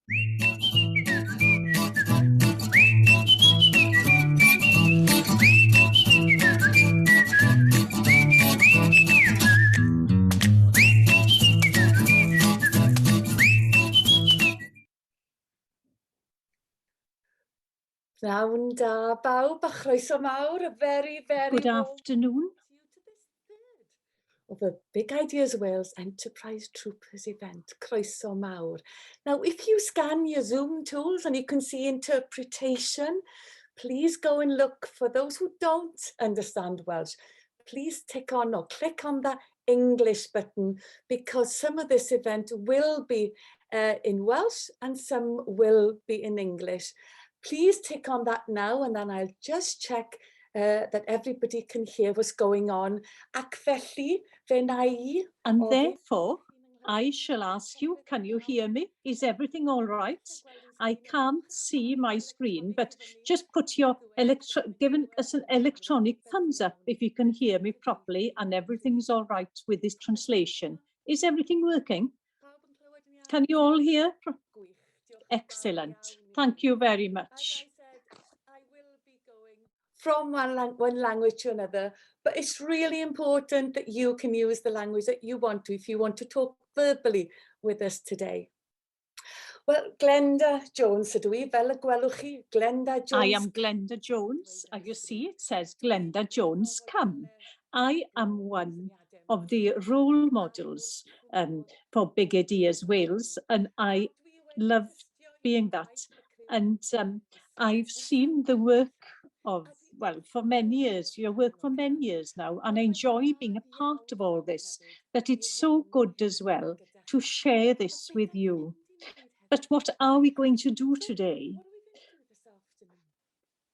Pnawn da bawb a chroeso mawr, a very Good afternoon. Of the Big Ideas Wales Enterprise Troopers event, Croeso Mawr. Now, if you scan your Zoom tools and you can see interpretation, please go and look. For those who don't understand Welsh, please tick on or click on the English button, because some of this event will be in Welsh and some will be in English. Please tick on that now, and then I'll just check that everybody can hear what's going on. Ac felly, fe wna I... And therefore, I shall ask you, can you hear me? Is everything all right? I can't see my screen, but just put your giving us an electronic thumbs up if you can hear me properly and everything's all right with this translation. Is everything working? Can you all hear? Excellent. Thank you very much. I will be going from one language to another, but it's really important that you can use the language that you want to if you want to talk verbally with us today. Well, Glenda Jones ydw I, fel y gwelwch chi, Glenda Jones. I am Glenda Jones. As you see, it says Glenda Jones, come. I am one of the role models for Big Ideas Wales, and I love being that. And I've seen the work of, well, for many years, your work for many years now, and I enjoy being a part of all this, but it's so good as well to share this with you. But what are we going to do today?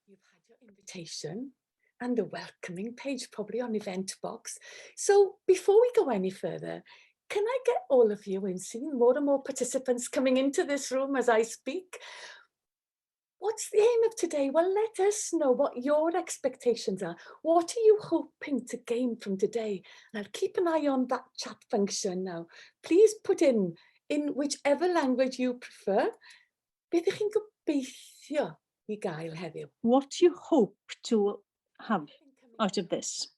You've had your invitation and the welcoming page probably on Eventbox. So before we go any further, can I get all of you, and seeing more and more participants coming into this room as I speak, what's the aim of today? Well, let us know what your expectations are. What are you hoping to gain from today? And I'll keep an eye on that chat function now. Please put in whichever language you prefer, beth ych chi'n gobeithio I gael heddiw? What do you hope to have out of this?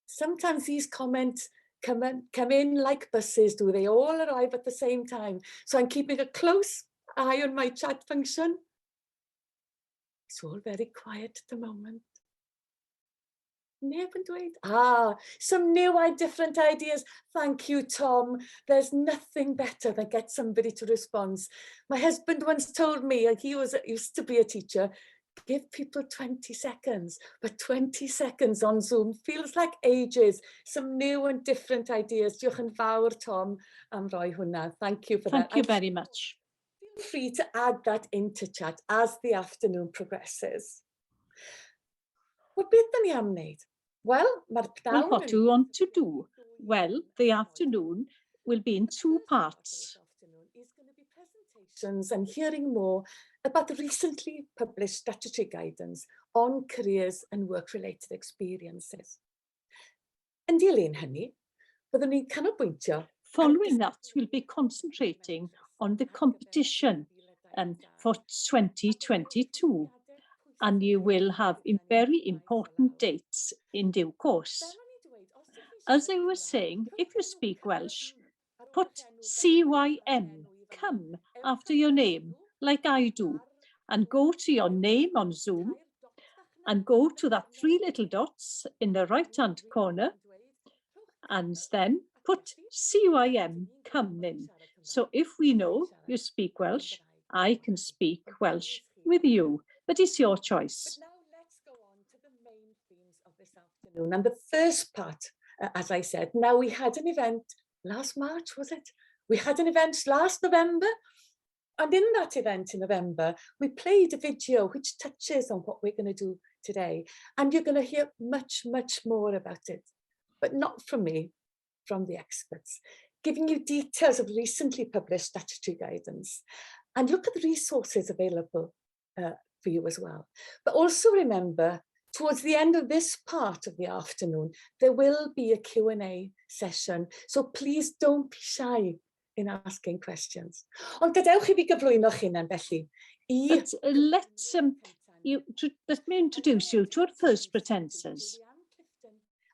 Sometimes these comments come in like buses, do they all arrive at the same time? So I'm keeping a close eye on my chat function. It's all very quiet at the moment. Neb yn dweud, some new different ideas. Thank you, Tom. There's nothing better than get somebody to respond. My husband once told me, he used to be a teacher, give people 20 seconds, but 20 seconds on Zoom feels like ages. Some new and different ideas. Diolch yn fawr, Tom, am roi hwnna. Thank you for that. Thank you very much. Feel free to add that into chat as the afternoon progresses. Wel, beth da ni am wneud? Well, what do we want to do? Well, the afternoon will be in two parts. Is going to be presentations and hearing more about the recently published statutory guidance on careers and work-related experiences. Yn dilyn hynny, byddwn ni'n canolbwyntio. Following that, we'll be concentrating on the competition for 2022. And you will have very important dates in due course. As I was saying, if you speak Welsh, put CYM, come, after your name, like I do, and go to your name on Zoom, and go to that three little dots in the right-hand corner, and then put CYM, come in. So if we know you speak Welsh, I can speak Welsh with you. But it's your choice. But now let's go on to the main themes of this afternoon. And the first part, as I said, now we had an event last March, was it? We had an event last November. And in that event in November, we played a video which touches on what we're going to do today. And you're going to hear much, much more about it. But not from me, from the experts, giving you details of recently published statutory guidance. And look at the resources available for you as well. But also remember, towards the end of this part of the afternoon, there will be a Q&A session. So please don't be shy in asking questions. Ond gadewch I fi gyflwyno chi na'n felly. But let me introduce you to our first presenters.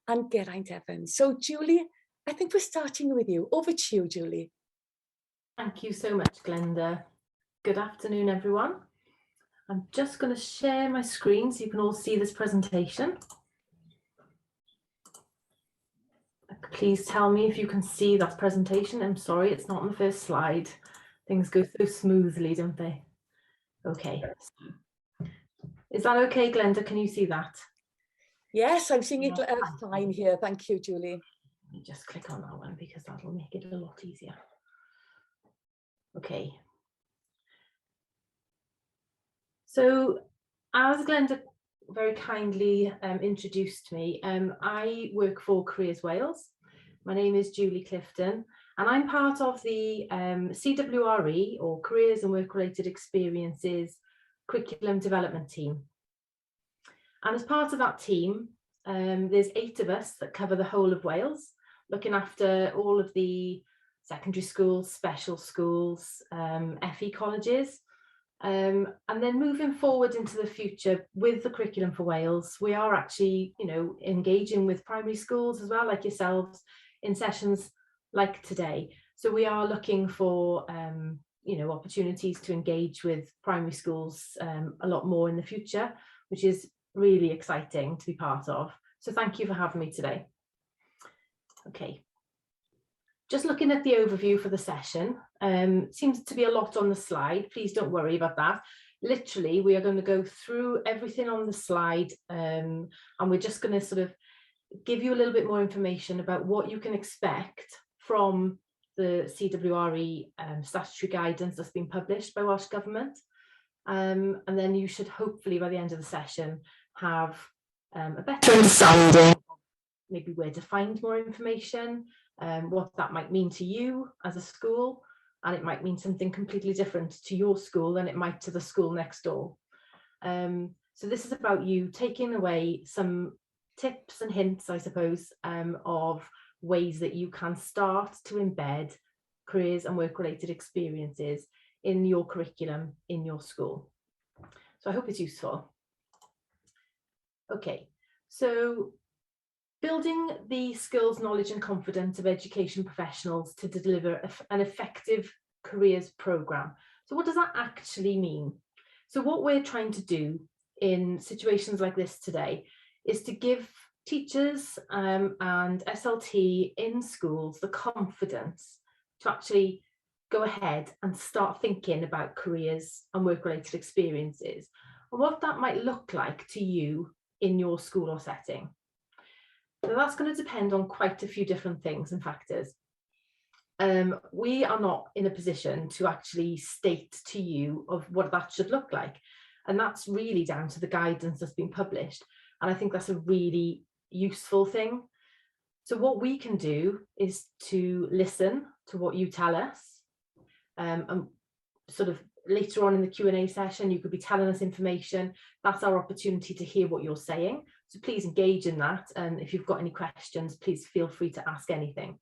And Geraint Evans. So Julie, I think we're starting with you. Over to you, Julie. Thank you so much, Glenda. Good afternoon, everyone. I'm just going to share my screen so you can all see this presentation. Please tell me if you can see that presentation. I'm sorry, it's not on the first slide. Things go so smoothly, don't they? Okay. Is that okay, Glenda? Can you see that? Yes, I'm seeing it fine here. Thank you, Julie. Let me just click on that one because that'll make it a lot easier. Okay. So as Glenda very kindly introduced me, I work for Careers Wales. My name is Julie Clifton, and I'm part of the CWRE, or Careers and Work-Related Experiences Curriculum Development Team. And as part of that team, there's 8 of us that cover the whole of Wales, looking after all of the secondary schools, special schools, FE colleges. And then moving forward into the future with the Curriculum for Wales, we are actually, engaging with primary schools as well, like yourselves, in sessions like today. So we are looking for, opportunities to engage with primary schools a lot more in the future, which is really exciting to be part of. So thank you for having me today. Okay. Just looking at the overview for the session, seems to be a lot on the slide. Please don't worry about that. Literally, we are going to go through everything on the slide, and we're just going to sort of give you a little bit more information about what you can expect from the CWRE statutory guidance that's been published by Welsh Government. And then you should hopefully, by the end of the session, have a better understanding of maybe where to find more information, what that might mean to you as a school, and it might mean something completely different to your school than it might to the school next door. So this is about you taking away some tips and hints, I suppose, of ways that you can start to embed careers and work-related experiences in your curriculum in your school. So I hope it's useful. Okay, so building the skills, knowledge and confidence of education professionals to deliver an effective careers programme. So what does that actually mean? So what we're trying to do in situations like this today is to give teachers and SLT in schools the confidence to actually go ahead and start thinking about careers and work-related experiences and what that might look like to you in your school or setting. So that's going to depend on quite a few different things and factors. We are not in a position to actually state to you of what that should look like. And that's really down to the guidance that's been published. And I think that's a really useful thing. So what we can do is to listen to what you tell us. And sort of later on in the Q&A session, you could be telling us information. That's our opportunity to hear what you're saying. So please engage in that. And if you've got any questions, please feel free to ask anything.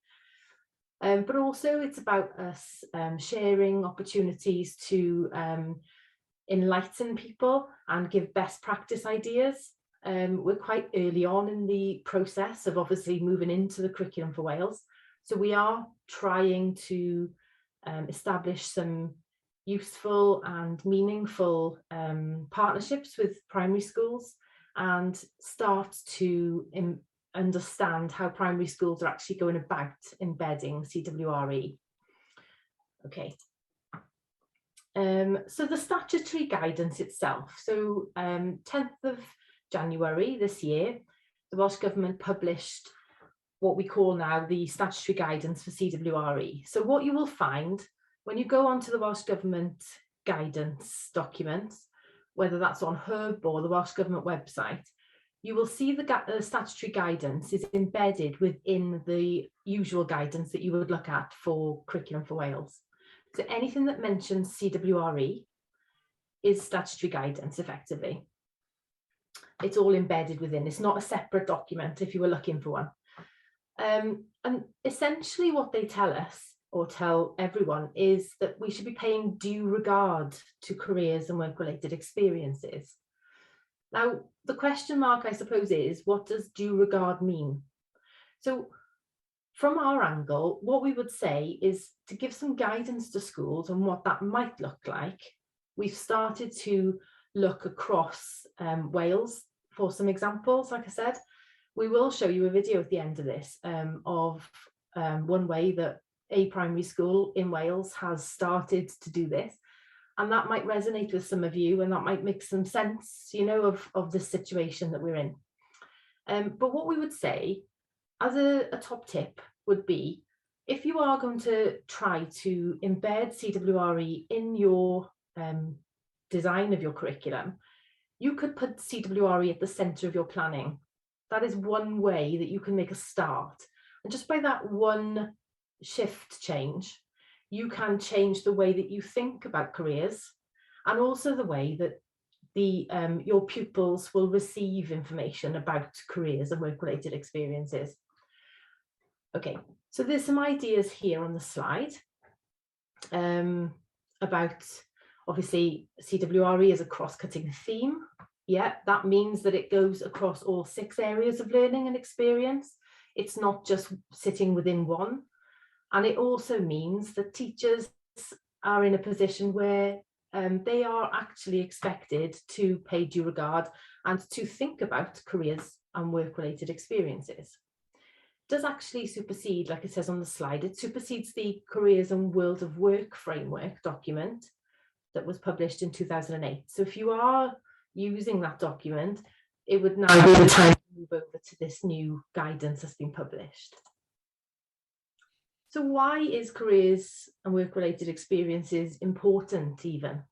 But also it's about us sharing opportunities to enlighten people and give best practice ideas. We're quite early on in the process of obviously moving into the Curriculum for Wales. So we are trying to establish some useful and meaningful partnerships with primary schools and start to understand how primary schools are actually going about embedding CWRE. Okay. So the statutory guidance itself. So 10th of January this year, the Welsh Government published what we call now the statutory guidance for CWRE. So what you will find when you go onto the Welsh Government guidance documents, whether that's on HERB or the Welsh Government website, you will see the statutory guidance is embedded within the usual guidance that you would look at for Curriculum for Wales. So anything that mentions CWRE is statutory guidance, effectively. It's all embedded within. It's not a separate document if you were looking for one. And essentially what they tell us, or tell everyone is that we should be paying due regard to careers and work-related experiences. Now, the question mark, I suppose, is what does due regard mean? So from our angle, what we would say is to give some guidance to schools on what that might look like. We've started to look across Wales for some examples. Like I said, we will show you a video at the end of this of one way that a primary school in Wales has started to do this. And that might resonate with some of you, and that might make some sense, you know, of the situation that we're in. But what we would say as a top tip would be, if you are going to try to embed CWRE in your design of your curriculum, you could put CWRE at the centre of your planning. That is one way that you can make a start. And just by that one shift change, you can change the way that you think about careers, and also the way that your pupils will receive information about careers and work-related experiences. Okay, so there's some ideas here on the slide about, obviously, CWRE is a cross-cutting theme. Yeah, that means that it goes across all 6 areas of learning and experience. It's not just sitting within one. And it also means that teachers are in a position where they are actually expected to pay due regard and to think about careers and work-related experiences. It does actually supersede, like it says on the slide, it supersedes the Careers and World of Work framework document that was published in 2008. So if you are using that document, it would now be the time to move over to this new guidance that's been published. So why is careers and work-related experiences important even?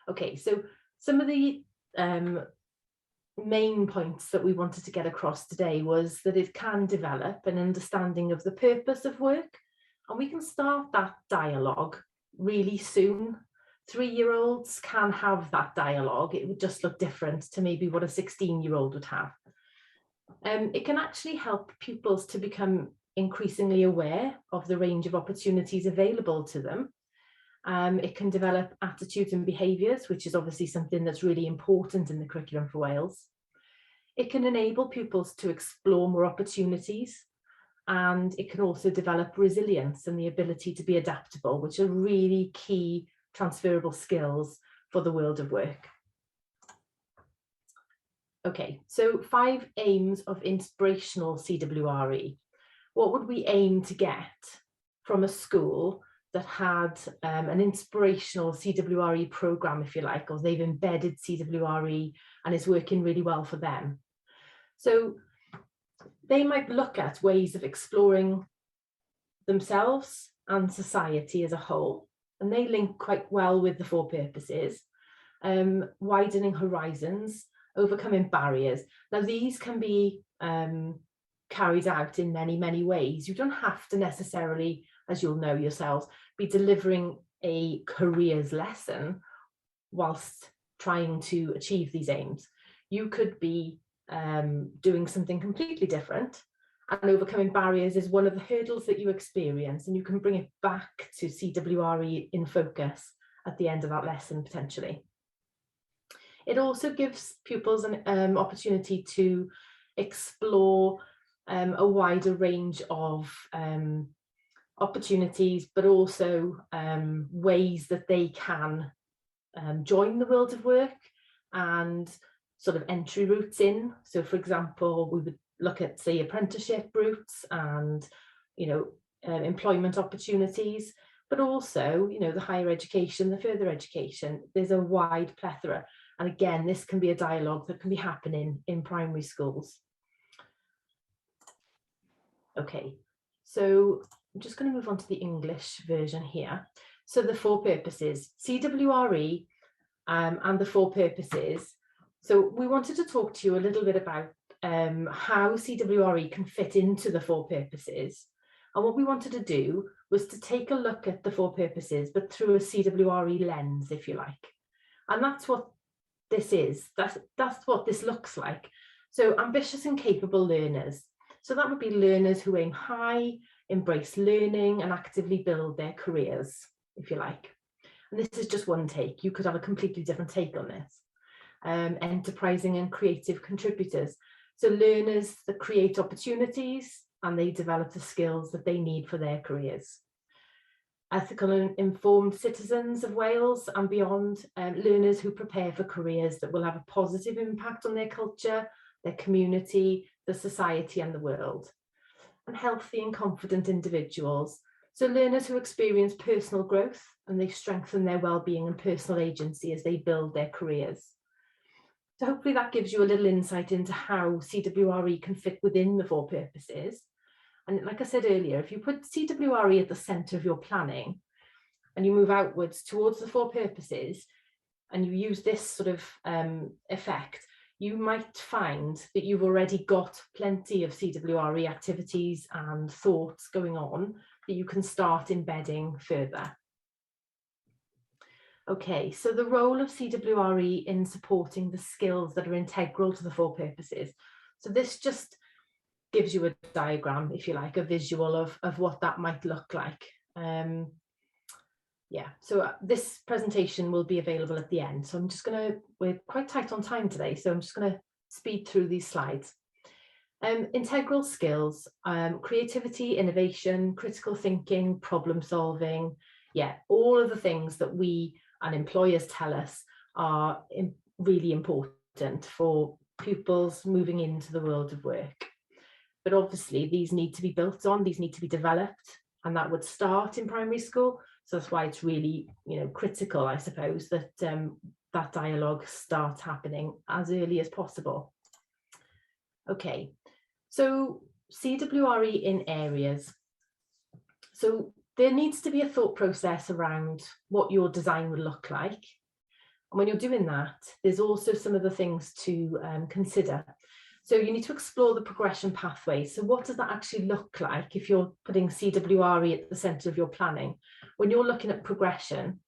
Okay, so some of the main points that we wanted to get across today was that it can develop an understanding of the purpose of work, and we can start that dialogue really soon. 3-year-olds can have that dialogue. It would just look different to maybe what a 16-year-old would have. It can actually help pupils to become increasingly aware of the range of opportunities available to them. It can develop attitudes and behaviours, which is obviously something that's really important in the curriculum for Wales. It can enable pupils to explore more opportunities, and it can also develop resilience and the ability to be adaptable, which are really key transferable skills for the world of work. Okay, so 5 aims of inspirational CWRE. What would we aim to get from a school that had an inspirational CWRE programme, if you like, or they've embedded CWRE and it's working really well for them? So they might look at ways of exploring themselves and society as a whole, and they link quite well with the 4 purposes: widening horizons, overcoming barriers. Now, these can be carried out in many, many ways. You don't have to necessarily, as you'll know yourselves, be delivering a careers lesson whilst trying to achieve these aims. You could be doing something completely different, and overcoming barriers is one of the hurdles that you experience, and you can bring it back to CWRE in focus at the end of that lesson potentially. It also gives pupils an opportunity to explore a wider range of opportunities, but also ways that they can join the world of work and sort of entry routes in. So, for example, we would look at, say, apprenticeship routes and, you know, employment opportunities, but also, you know, the higher education, the further education. There's a wide plethora. And again, this can be a dialogue that can be happening in primary schools. Okay, so I'm just going to move on to the English version here. So the 4 purposes, CWRE and the 4 purposes. So we wanted to talk to you a little bit about how CWRE can fit into the 4 purposes. And what we wanted to do was to take a look at the 4 purposes, but through a CWRE lens, if you like. And that's what this is. That's what this looks like. So ambitious and capable learners. So that would be learners who aim high, embrace learning and actively build their careers, if you like. And this is just one take. You could have a completely different take on this. Enterprising and creative contributors. So learners that create opportunities and they develop the skills that they need for their careers. Ethical and informed citizens of Wales and beyond, learners who prepare for careers that will have a positive impact on their culture, their community, the society and the world. And healthy and confident individuals. So learners who experience personal growth and they strengthen their well-being and personal agency as they build their careers. So hopefully that gives you a little insight into how CWRE can fit within the 4 purposes. And like I said earlier, if you put CWRE at the centre of your planning and you move outwards towards the 4 purposes and you use this sort of effect, you might find that you've already got plenty of CWRE activities and thoughts going on that you can start embedding further. Okay, so the role of CWRE in supporting the skills that are integral to the 4 purposes. So this just gives you a diagram, if you like, a visual of what that might look like. Yeah, so this presentation will be available at the end. So I'm just we're quite tight on time today, so I'm just gonna speed through these slides. Integral skills, creativity, innovation, critical thinking, problem solving. Yeah, all of the things that we and employers tell us are really important for pupils moving into the world of work. But obviously these need to be built on, these need to be developed, and that would start in primary school. So that's why it's really, critical, I suppose, that that dialogue starts happening as early as possible. Okay, so CWRE in areas. So there needs to be a thought process around what your design would look like. And when you're doing that, there's also some of the things to consider. So you need to explore the progression pathway. So what does that actually look like if you're putting CWRE at the centre of your planning? When you're looking at progression,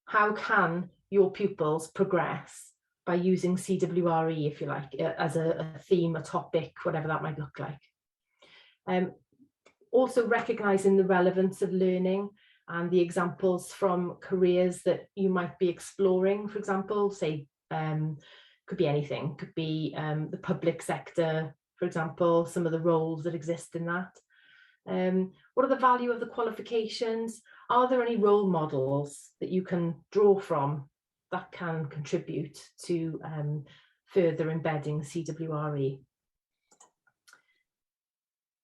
how can your pupils progress by using CWRE, if you like, as a theme, a topic, whatever that might look like? Also recognising the relevance of learning and the examples from careers that you might be exploring, for example, say, could be anything, could be the public sector, for example, some of the roles that exist in that. What are the value of the qualifications? Are there any role models that you can draw from that can contribute to further embedding CWRE?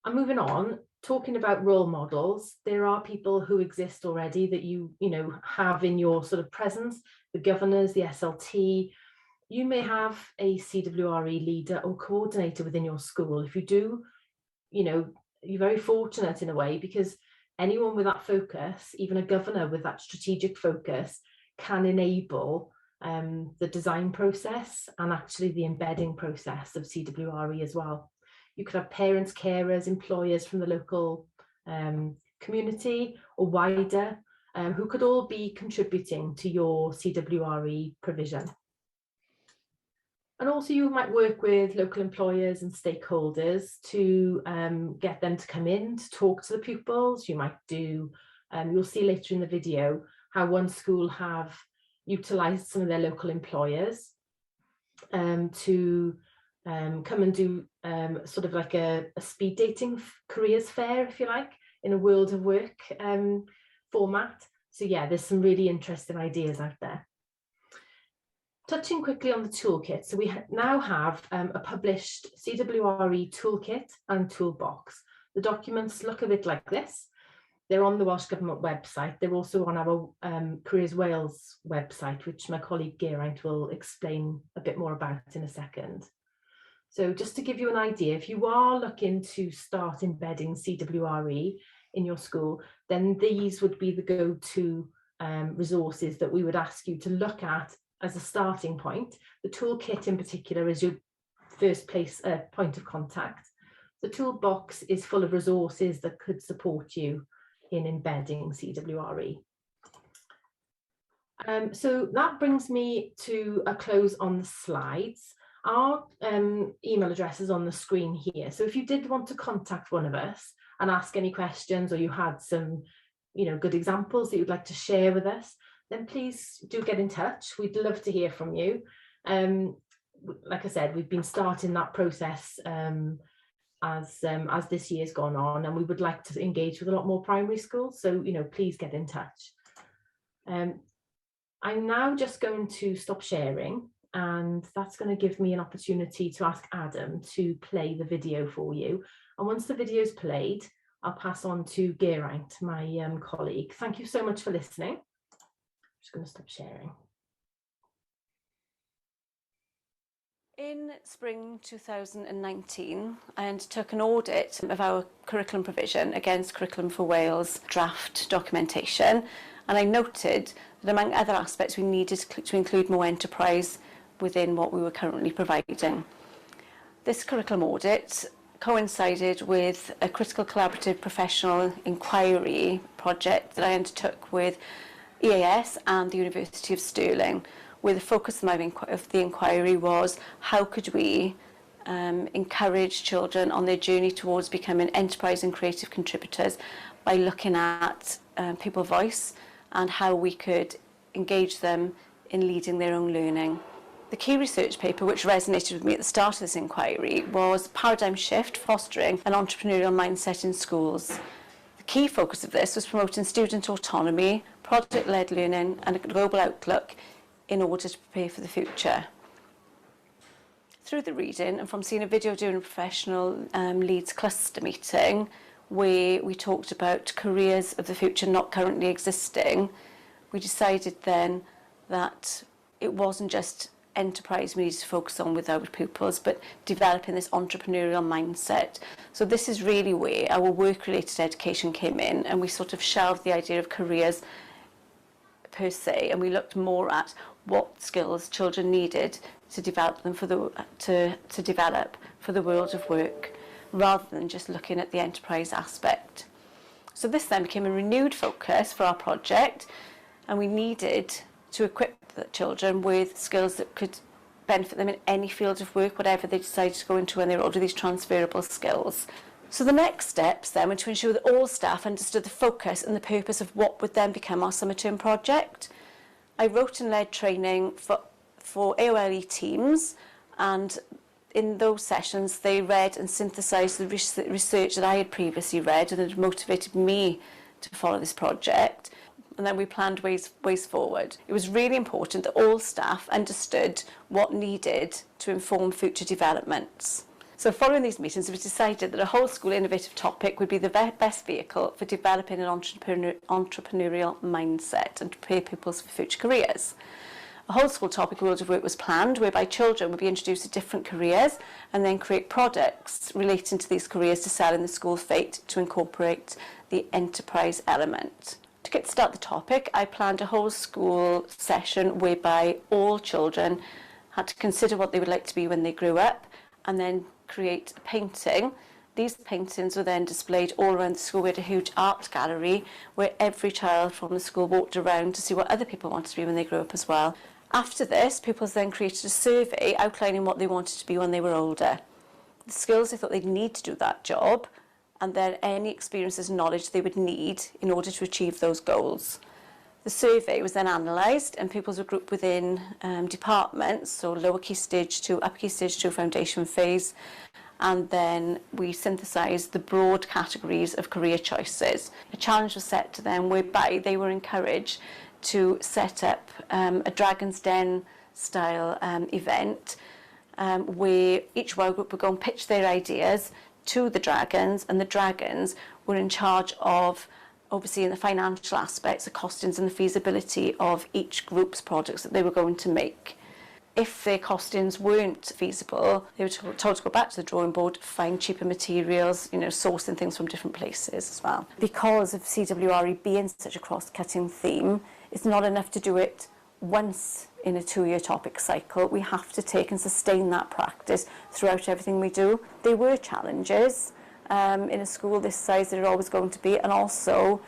And moving on, talking about role models, there are people who exist already that you have in your sort of presence, the governors, the SLT. You may have a CWRE leader or coordinator within your school. If you do, you're very fortunate in a way, because anyone with that focus, even a governor with that strategic focus, can enable the design process and actually the embedding process of CWRE as well. You could have parents, carers, employers from the local community or wider, who could all be contributing to your CWRE provision. And also you might work with local employers and stakeholders to get them to come in to talk to the pupils. You might do, you'll see later in the video, how one school have utilised some of their local employers to come and do sort of like a speed dating careers fair, if you like, in a world of work format. So yeah, there's some really interesting ideas out there. Touching quickly on the toolkit, so we now have a published CWRE toolkit and toolbox. The documents look a bit like this. They're on the Welsh Government website. They're also on our Careers Wales website, which my colleague Geraint will explain a bit more about in a second. So just to give you an idea, if you are looking to start embedding CWRE in your school, then these would be the go-to resources that we would ask you to look at as a starting point. The toolkit in particular is your first point of contact. The toolbox is full of resources that could support you in embedding CWRE. So that brings me to a close on the slides. Our email address is on the screen here. So if you did want to contact one of us and ask any questions, or you had some, good examples that you'd like to share with us, then please do get in touch. We'd love to hear from you. Like I said, we've been starting that process as this year's gone on, and we would like to engage with a lot more primary schools. So, please get in touch. I'm now just going to stop sharing, and that's going to give me an opportunity to ask Adam to play the video for you. And once the video is played, I'll pass on to Geraint, my colleague. Thank you so much for listening. I'm just going to stop sharing. In spring 2019, I undertook an audit of our curriculum provision against Curriculum for Wales draft documentation, and I noted that among other aspects we needed to include more enterprise within what we were currently providing. This curriculum audit coincided with a critical collaborative professional inquiry project that I undertook with EAS and the University of Stirling, where the focus of the inquiry was how could we encourage children on their journey towards becoming enterprise and creative contributors by looking at people voice and how we could engage them in leading their own learning. The key research paper which resonated with me at the start of this inquiry was Paradigm Shift, Fostering an Entrepreneurial Mindset in Schools. The key focus of this was promoting student autonomy, project-led learning and a global outlook in order to prepare for the future. Through the reading and from seeing a video during a professional Leeds cluster meeting where we talked about careers of the future not currently existing, we decided then that it wasn't just enterprise we needed to focus on with our pupils, but developing this entrepreneurial mindset. So this is really where our work-related education came in, and we sort of shelved the idea of careers per se, and we looked more at what skills children needed to develop them for to develop for the world of work, rather than just looking at the enterprise aspect. So this then became a renewed focus for our project, and we needed to equip the children with skills that could benefit them in any field of work, whatever they decided to go into when they were older, these transferable skills. So the next steps then were to ensure that all staff understood the focus and the purpose of what would then become our summer term project. I wrote and led training for AOLE teams, and in those sessions they read and synthesised the research that I had previously read and had motivated me to follow this project. And then we planned ways forward. It was really important that all staff understood what needed to inform future developments. So following these meetings, it was decided that a whole school innovative topic would be the best vehicle for developing an entrepreneurial mindset and prepare pupils for future careers. A whole school topic world of work was planned, whereby children would be introduced to different careers and then create products relating to these careers to sell in the school fete to incorporate the enterprise element. To get start the topic, I planned a whole school session whereby all children had to consider what they would like to be when they grew up, and then create a painting. These paintings were then displayed all around the school. We had a huge art gallery where every child from the school walked around to see what other people wanted to be when they grew up as well. After this, pupils then created a survey outlining what they wanted to be when they were older, the skills they thought they'd need to do that job, and then any experiences and knowledge they would need in order to achieve those goals. The survey was then analysed, and pupils were grouped within departments, so lower key stage 2, upper key stage 2 foundation phase, and then we synthesised the broad categories of career choices. A challenge was set to them whereby they were encouraged to set up a Dragon's Den style event where each work group would go and pitch their ideas to the dragons, and the dragons were in charge of overseeing the financial aspects, the costings and the feasibility of each group's products that they were going to make. If their costings weren't feasible, they were told to go back to the drawing board, find cheaper materials, sourcing things from different places as well. Because of CWRE being such a cross-cutting theme, it's not enough to do it once in a 2-year topic cycle. We have to take and sustain that practice throughout everything we do. There were challenges in a school this size, there are always going to be, and also,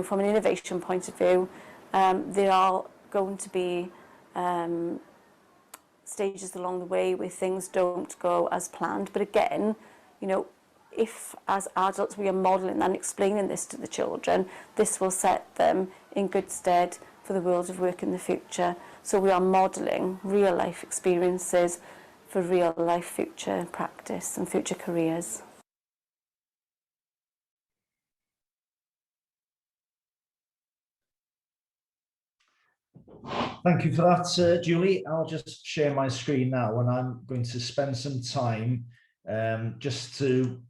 from an innovation point of view, there are going to be stages along the way where things don't go as planned. But again, you know, if as adults we are modelling and explaining this to the children, this will set them in good stead for the world of work in the future. So we are modelling real life experiences for real life future practice and future careers. Thank you for that, Julie. I'll just share my screen now, and I'm going to spend some time just to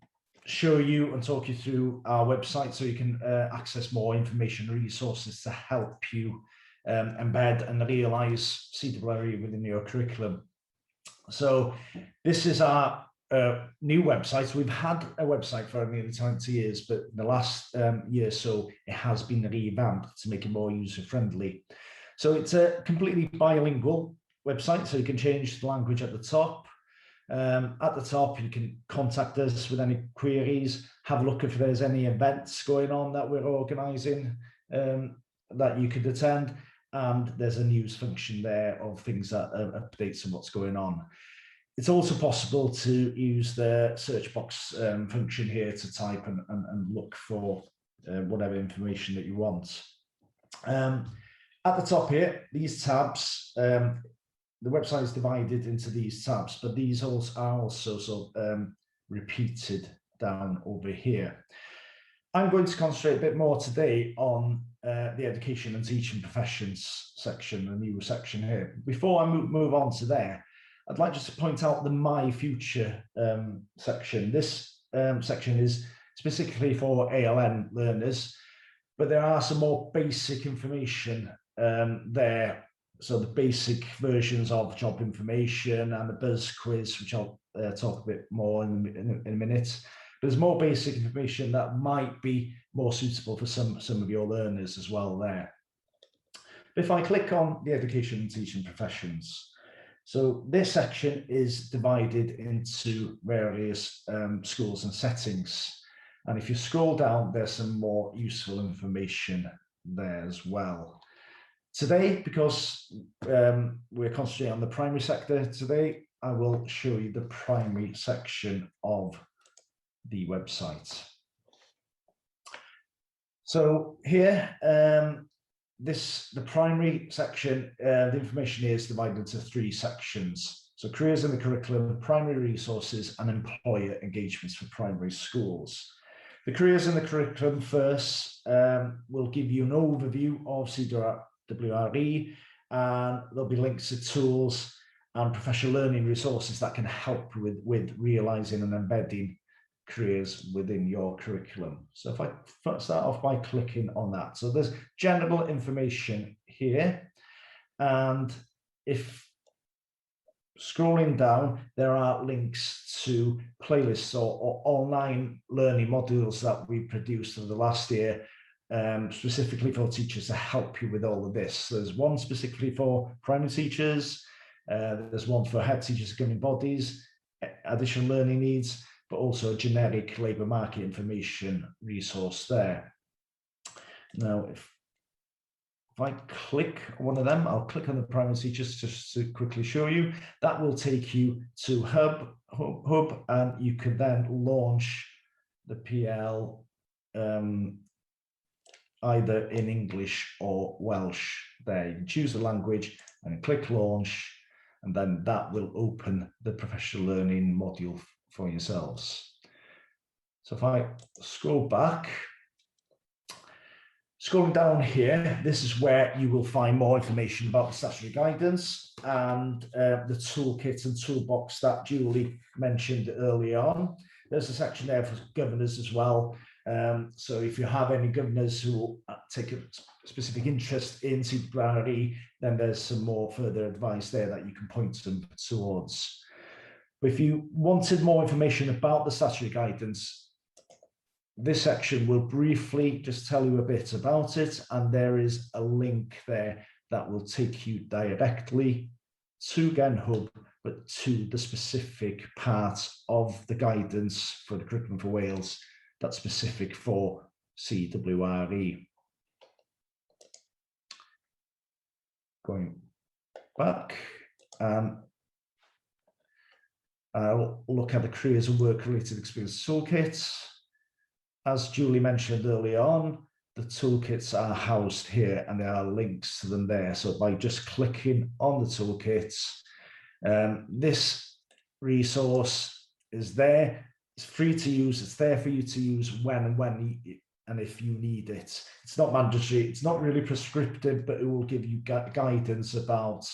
show you and talk you through our website so you can access more information and resources to help you embed and realise CWRE within your curriculum. So this is our new website. We've had a website for nearly 20 years, but in the last year or so, it has been revamped to make it more user-friendly. So it's a completely bilingual website, so you can change the language at the top. At the top, you can contact us with any queries, have a look if there's any events going on that we're organising that you could attend, and there's a news function there of things that updates on what's going on. It's also possible to use the search box function here to type and look for whatever information that you want. At the top here, these tabs, the website is divided into these tabs, but these are also sort of repeated down over here. I'm going to concentrate a bit more today on the education and teaching professions section, the new section here. Before I move on to there, I'd like just to point out the My Future section. This section is specifically for ALN learners, but there are some more basic information there. So the basic versions of job information and the buzz quiz, which I'll talk a bit more in a minute. There's more basic information that might be more suitable for some of your learners as well there. If I click on the education and teaching professions, so this section is divided into various schools and settings. And if you scroll down, there's some more useful information there as well. Today, because we're concentrating on the primary sector today, I will show you the primary section of the website. So here, the primary section, the information is divided into 3 sections. So careers in the curriculum, primary resources, and employer engagements for primary schools. The careers in the curriculum first will give you an overview of CWRE, and there'll be links to tools and professional learning resources that can help with realising and embedding careers within your curriculum. So if I start off by clicking on that. So there's general information here, and if scrolling down, there are links to playlists or online learning modules that we produced over the last year, specifically for teachers to help you with all of this. So there's one specifically for primary teachers, there's one for head teachers and governing bodies, additional learning needs, but also a generic labour market information resource there. Now, if I click on one of them, I'll click on the primary teachers just to quickly show you. That will take you to Hub, and you can then launch the PL either in English or Welsh there. You can choose the language and click launch, and then that will open the professional learning module for yourselves. So if I scroll back, scrolling down here, this is where you will find more information about the statutory guidance and the toolkit and toolbox that Julie mentioned early on. There's a section there for governors as well. So if you have any governors who take a specific interest in CWRE, then there's some more further advice there that you can point them towards. But if you wanted more information about the statutory guidance, this section will briefly just tell you a bit about it, and there is a link there that will take you directly to GenHub, but to the specific part of the guidance for the Curriculum for Wales that's specific for CWRE. Going back, I'll look at the careers and work-related experience toolkits. As Julie mentioned early on, the toolkits are housed here and there are links to them there. So by just clicking on the toolkits, this resource is there. It's free to use. It's there for you to use when and if you need it. It's not mandatory. It's not really prescriptive, but it will give you guidance about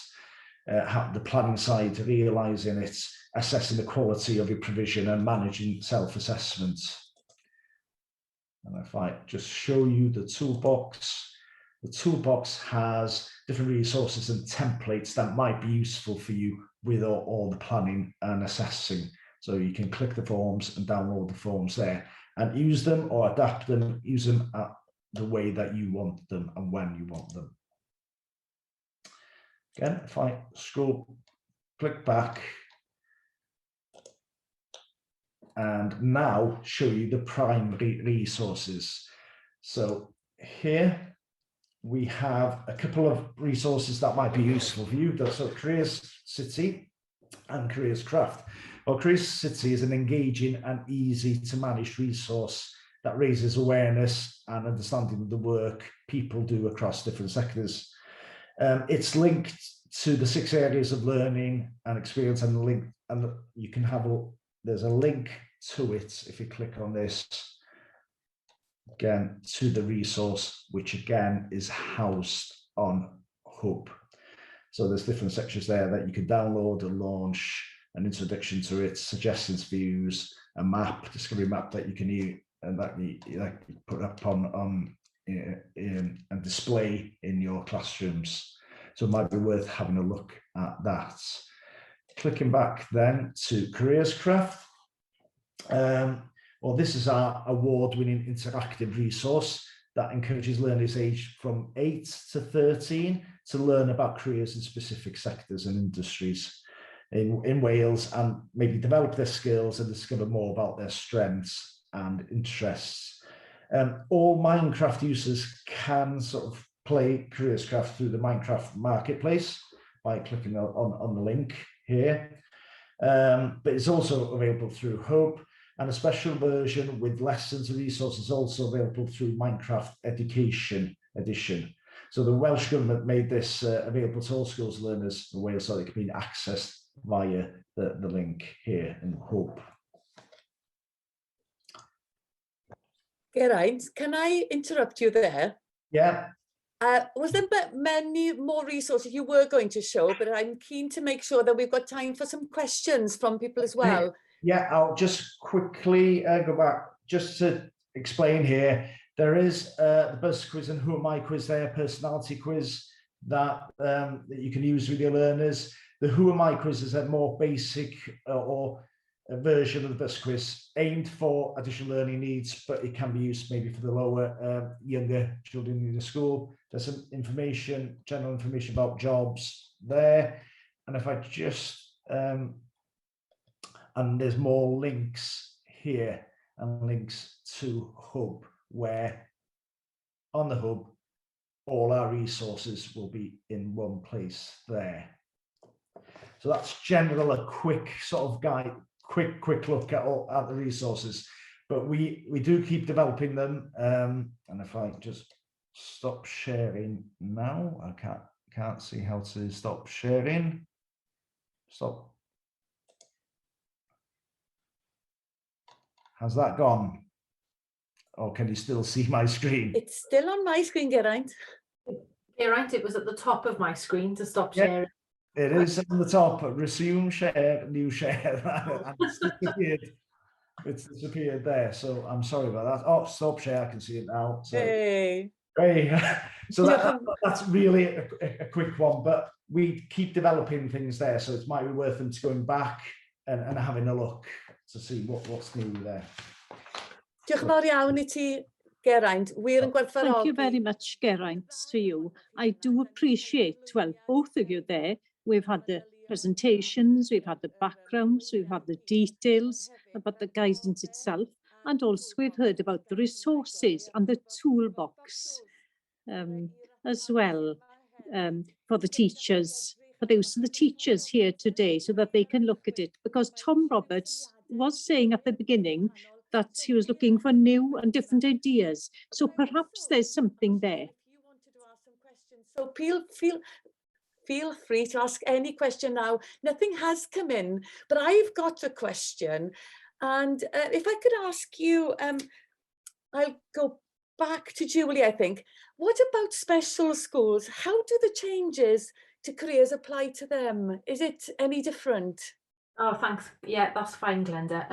how the planning side, realising it, assessing the quality of your provision and managing self-assessment. And if I just show you the toolbox has different resources and templates that might be useful for you with all the planning and assessing. So you can click the forms and download the forms there and use them or adapt them, use them the way that you want them and when you want them. Again, if I click back, and now show you the primary resources. So here we have a couple of resources that might be useful for you. So Careers City and Careers Craft. Well, Careers City is an engaging and easy to manage resource that raises awareness and understanding of the work people do across different sectors. It's linked to the 6 areas of learning and experience, and you can have there's a link to it if you click on this, again, to the resource, which again is housed on Hub. So there's different sections there that you can download and launch, an introduction to it, suggestions for use, a map, discovery map that you can use and that you put up on and display in your classrooms. So it might be worth having a look at that. Clicking back then to Careers Craft. Well, this is our award-winning interactive resource that encourages learners aged from 8 to 13 to learn about careers in specific sectors and industries in Wales, and maybe develop their skills and discover more about their strengths and interests. All Minecraft users can sort of play Careers Craft through the Minecraft marketplace by clicking on the link here. But it's also available through Hub, and a special version with lessons and resources also available through Minecraft Education Edition. So the Welsh Government made this available to all schools learners in Wales so it can be accessed via the link here in Hub. Geraint, can I interrupt you there? Yeah. Was there many more resources you were going to show, but I'm keen to make sure that we've got time for some questions from people as well. Yeah, I'll just quickly go back just to explain here. There is the Buzz Quiz and Who Am I quiz there, personality quiz that you can use with your learners. The Who Am I quiz is a more basic or a version of the Buzz Quiz aimed for additional learning needs, but it can be used maybe for the lower, younger children in the school. There's some information, general information about jobs there. And if I just, and there's more links here and links to Hub, where on the Hub, all our resources will be in one place there. So that's a quick sort of guide, quick look at the resources, but we do keep developing them. And if I just stop sharing now, I can't see how to stop sharing. Stop. Has that gone? Or can you still see my screen? It's still on my screen, Geraint. Geraint, it was at the top of my screen to stop sharing. It is on the top. Resume share, new share. And it's disappeared there. So I'm sorry about that. Oh, stop share. I can see it now. So, hey. So that's really a quick one, but we keep developing things there. So it might be worth them to going back and having a look to see what's new there. Diolch yn fawr iawn I ti, Geraint. Wir yn gwerthfawrogi. Thank you very much, Geraint, to you. I do appreciate, well, both of you there. We've had the presentations, we've had the backgrounds, we've had the details about the guidance itself, and also we've heard about the resources and the toolbox as well for the teachers for those of the teachers here today so that they can look at it, because Tom Roberts was saying at the beginning that he was looking for new and different ideas. So perhaps there's something there. So feel free to ask any question now. Nothing has come in, but I've got a question. And if I could ask you, I'll go back to Julie, I think. What about special schools? How do the changes to careers apply to them? Is it any different? Oh, thanks. Yeah, that's fine, Glenda.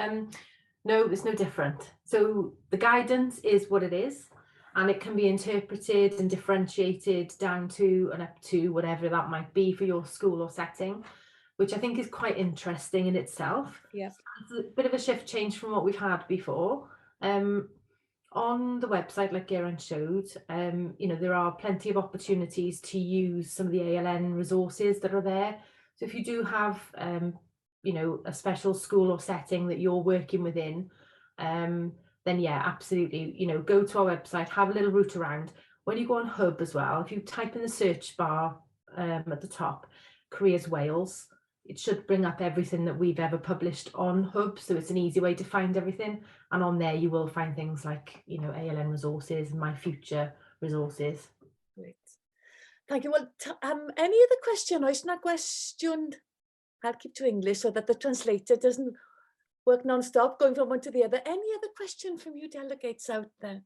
No, it's no different. So the guidance is what it is, and it can be interpreted and differentiated down to and up to whatever that might be for your school or setting, which I think is quite interesting in itself. Yeah. It's a bit of a shift change from what we've had before. On the website, like Geraint showed, there are plenty of opportunities to use some of the ALN resources that are there. So if you do have, a special school or setting that you're working within, then yeah, absolutely, go to our website, have a little route around. When you go on Hub as well, if you type in the search bar at the top, Careers Wales, it should bring up everything that we've ever published on Hub. So it's an easy way to find everything. And on there, you will find things like, ALN resources, My Future resources. Great. Thank you. Well, any other question? Oes na gwestiwn? I'll keep to English so that the translator doesn't work non-stop, going from one to the other. Any other question from you delegates out there?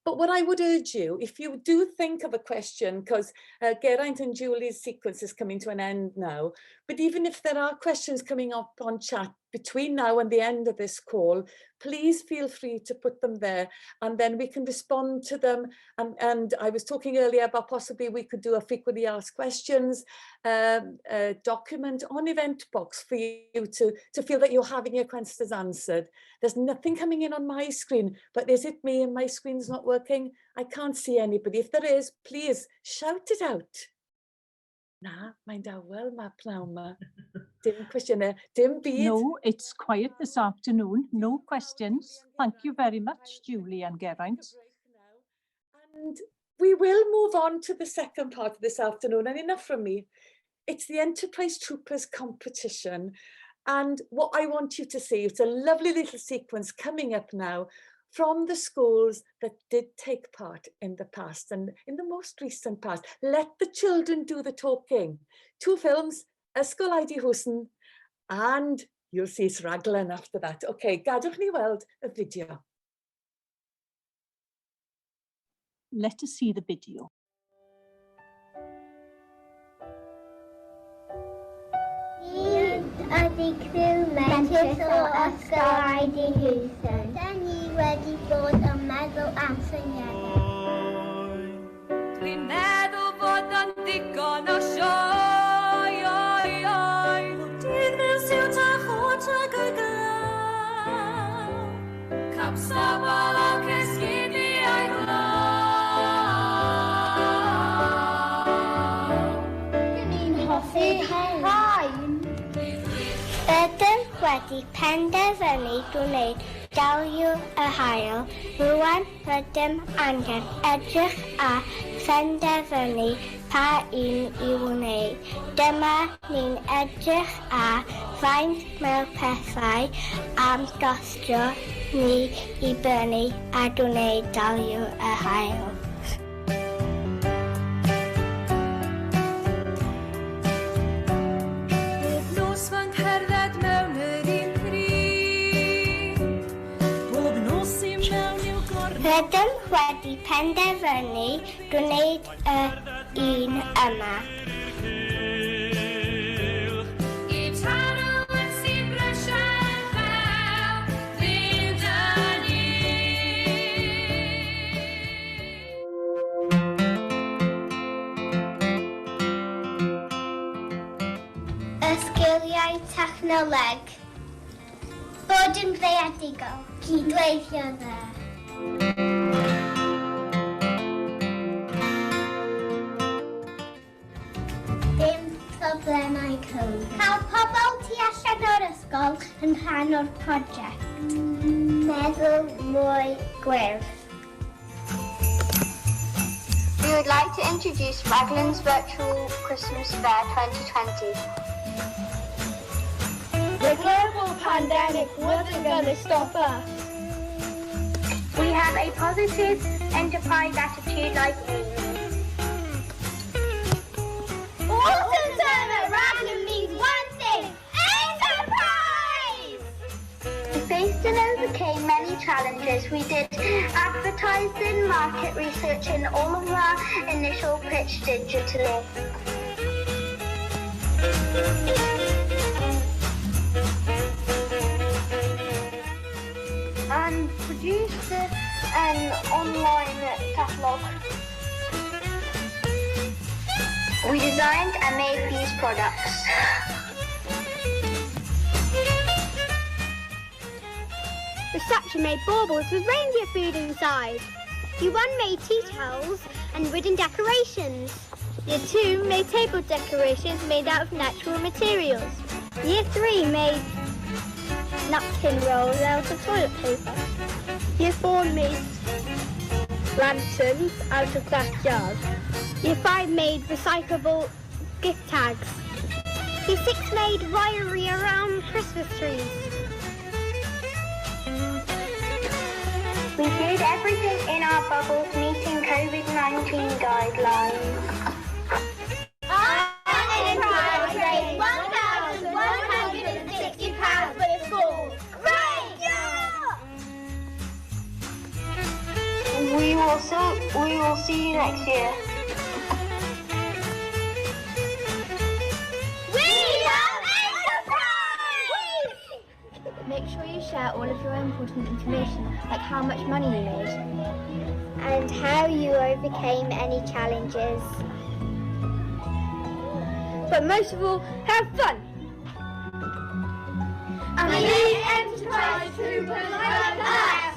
But what I would urge you, if you do think of a question, because Geraint and Julie's sequence is coming to an end now, but even if there are questions coming up on chat between now and the end of this call, please feel free to put them there, and then we can respond to them. And I was talking earlier about possibly we could do a frequently asked questions document on Eventbox for you to feel that you're having your questions answered. There's nothing coming in on my screen, but is it me and my screen's not working? I can't see anybody. If there is, please shout it out. Na, mae'n dawel ma pnawn ma. Dim cwestiynau, dim byd. No, it's quiet this afternoon. No questions. Thank you very much, Julie and Geraint. And we will move on to the second part of this afternoon, and enough from me. It's the Enterprise Troopers competition. And what I want you to see, it's a lovely little sequence coming up now from the schools that did take part in the past and in the most recent past. Let the children do the talking. 2 films, Ysgol Adi Hwsen, and you'll see it's raglen after that. Okay, gadwch ni weld y video. Let us see the video. Ydy criw mentrus o Ysgol Adi Hwsen. Da ni wedi bod yn meddwl am syniadau. Dwi'n meddwl bod yn digon o sioe, oi, oi. Dydd fel siwt a chwt ag y glaw. Capstabal o cysgyddi a'i glaw. Dyn ni'n hoffi haen. Ydym wedi penderfynu gwneud dalw y hael. Rwan rydym angen edrych a phenderfynu pa un i wneud. Dyma ni'n edrych a faint mae'r pethau am gostio ni i brynu a gwneud dalw y hael. Nos fan cerdded mewn yr un pryd. Bob nos i mewn i'w gornel. Rydym wedi penderfynu gwneud y un yma. I taro yn sy'n brysiau fel fynd â ni. Y sgiliau technoleg. Bod yn greadigol. Cydweithio dda. Dim problemau cwrdd. Cael pobl tu allan o'r ysgol yn rhan o'r prosiect. Meddwl mwy gwyrdd. would like to introduce Raglan's Virtual Christmas Fair 2020. The global pandemic wasn't going to stop us. We have a positive enterprise attitude like me. Autumn term at Raglan means one thing: enterprise! We faced and overcame many challenges. We did advertising, market research, and all of our initial pitch digitally. And produced an online catalogue. We designed and made these products. Reception made baubles with reindeer food inside. Year 1 made tea towels and wooden decorations. Year 2 made table decorations made out of natural materials. Year 3 made napkin rolls out of toilet paper. Year 4 made lanterns out of glass jars. Year 5 made recyclable gift tags. Year 6 made wiring around Christmas trees. We did everything in our bubbles, meeting COVID-19 guidelines. Our enterprise raised £1,160 for the school. Great! Yeah! We will see you next year. We love enterprise! Make sure you share all of your important information, like how much money you made. And how you overcame any challenges. But most of all, have fun! And we need enterprise to promote us!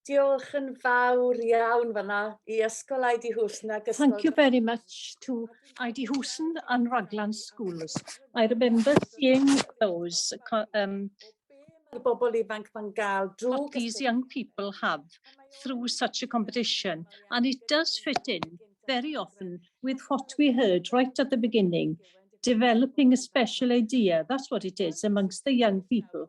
Diolch yn fawr iawn fan'na I Ysgol Eidi Hwsn ac Ysgol... Thank you very much to Eidi Hwsn and Raglan schools. I remember seeing those Y bobl ifanc ma'n gael drwy... what these young people have through such a competition, and it does fit in very often with what we heard right at the beginning, developing a special idea. That's what it is amongst the young people.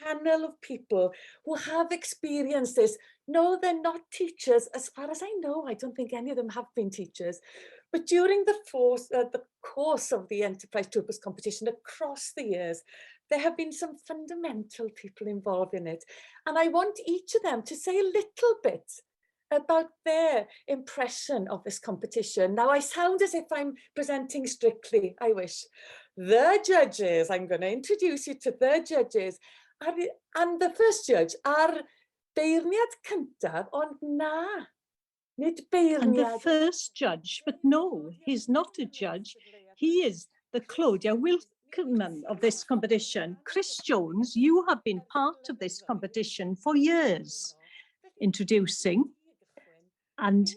Panel of people who have experienced this. No, they're not teachers. As far as I know, I don't think any of them have been teachers. But during the course of the Enterprise Troopers competition across the years, there have been some fundamental people involved in it. And I want each of them to say a little bit about their impression of this competition. Now, I sound as if I'm presenting strictly, I wish. The judges, I'm going to introduce you to the judges. And the first judge ar beirniad cyntaf, ond na, nid beirniad. And the first judge, but no, he's not a judge. He is the Claudia Wilkerman of this competition. Chris Jones, you have been part of this competition for years, introducing. And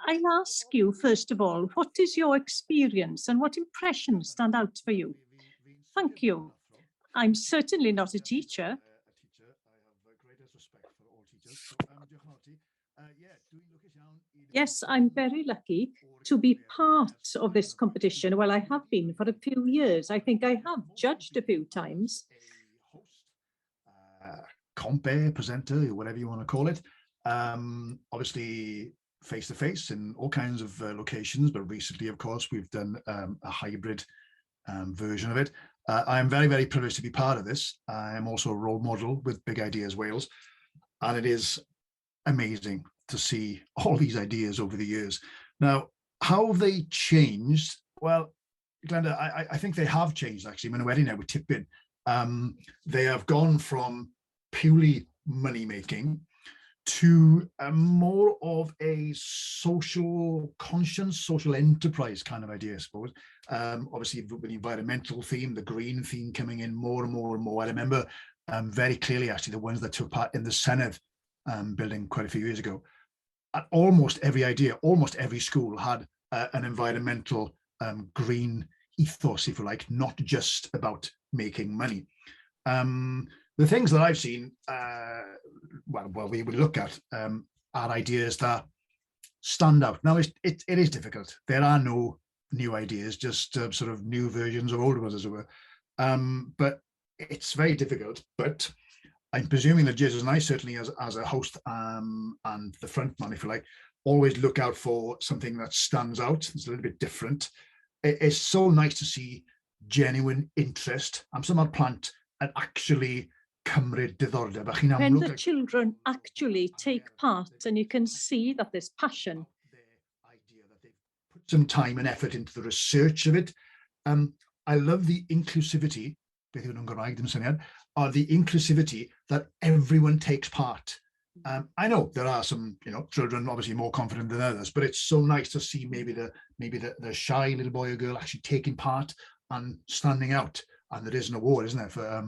I'll ask you, first of all, what is your experience and what impressions stand out for you? Thank you. I'm certainly not a teacher. Yes, I'm very lucky to be part of this competition. Well, I have been for a few years. I think I have judged a few times. Compere, presenter, whatever you want to call it. Obviously, face-to-face in all kinds of locations, but recently, of course, we've done a hybrid version of it. I'm very, very privileged to be part of this. I am also a role model with Big Ideas Wales, and it is amazing to see all these ideas over the years. Now, how have they changed? Well, Glenda, I think they have changed, actually. Mae'n wedi newid tipyn. They have gone from purely money-making to more of a social conscience, social enterprise kind of idea, I suppose. Obviously, with the environmental theme, the green theme coming in more and more and more. I remember very clearly, actually, the ones that took part in the Senedd building quite a few years ago. At almost every idea, almost every school had an environmental green ethos, if you like, not just about making money. The things that I've seen we look at are ideas that stand out. Now, it is difficult. There are no new ideas, just sort of new versions of older ones, as it were. But it's very difficult. But I'm presuming that Jesus and I, certainly as a host and the front man, if you like, always look out for something that stands out. It's a little bit different. It's so nice to see genuine interest am some o'r plant yn actually cymryd diddordeb. A chi'n When amlwg the children actually take part, and you can see that there's passion. idea that they've put some time and effort into the research of it. I love the inclusivity, beth yw nhw'n Gymraeg, dim syniad, or the inclusivity that everyone takes part. I know there are some, children obviously more confident than others, but it's so nice to see maybe the shy little boy or girl actually taking part and standing out. And there is an award, isn't there, for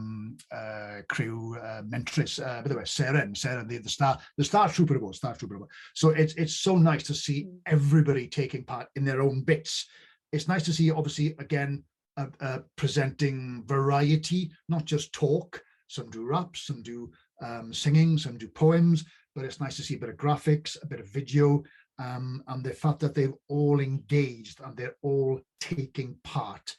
crew mentress, by the way, Seren, the Star Trooper Award, So it's so nice to see everybody taking part in their own bits. It's nice to see, obviously, again, presenting variety, not just talk. Some do raps, some do singing, some do poems, but it's nice to see a bit of graphics, a bit of video, and the fact that they've all engaged and they're all taking part.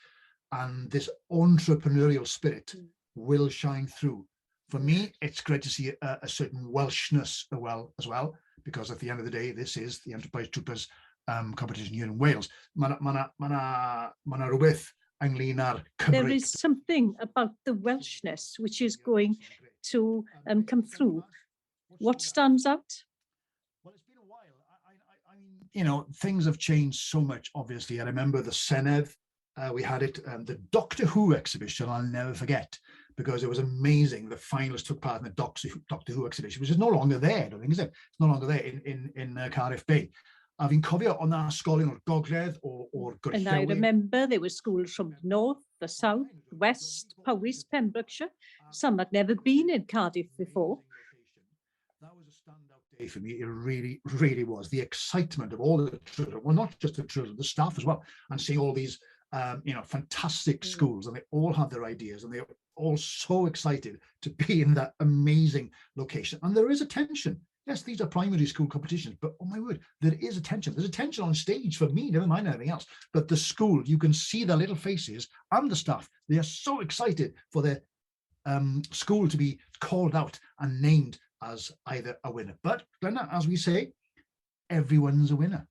And this entrepreneurial spirit will shine through. For me, it's great to see a certain Welshness as well, because at the end of the day, this is the Enterprise Troopers competition here in Wales. Ma' 'na rwbeth ynglyn â'r There Cymry. is something about the Welshness which is going to come through. What stands out? Well, it's been a while. I mean, things have changed so much, obviously. I remember the Senedd, we had it, the Doctor Who exhibition, I'll never forget, because it was amazing. The finalists took part in the Doctor Who exhibition, which is no longer there, I don't think, is it? It's no longer there in Cardiff Bay. A fi'n cofio o'n na ysgolion o'r Gogledd, o'r And I Gorllewin. remember there were schools from the north, the south, west, Powys, Pembrokeshire. Some had never been in Cardiff before. That was a standout day for me. It really, really was. The excitement of all the children, well, not just the children, the staff as well, and seeing all these, fantastic schools, and they all have their ideas, and they're all so excited to be in that amazing location. And there is a tension. Yes, these are primary school competitions, but oh my word, there is a tension. There's a tension on stage for me, never mind anything else. But the school, you can see their little faces and the staff. They are so excited for their school to be called out and named as either a winner. But Glenna, as we say, everyone's a winner.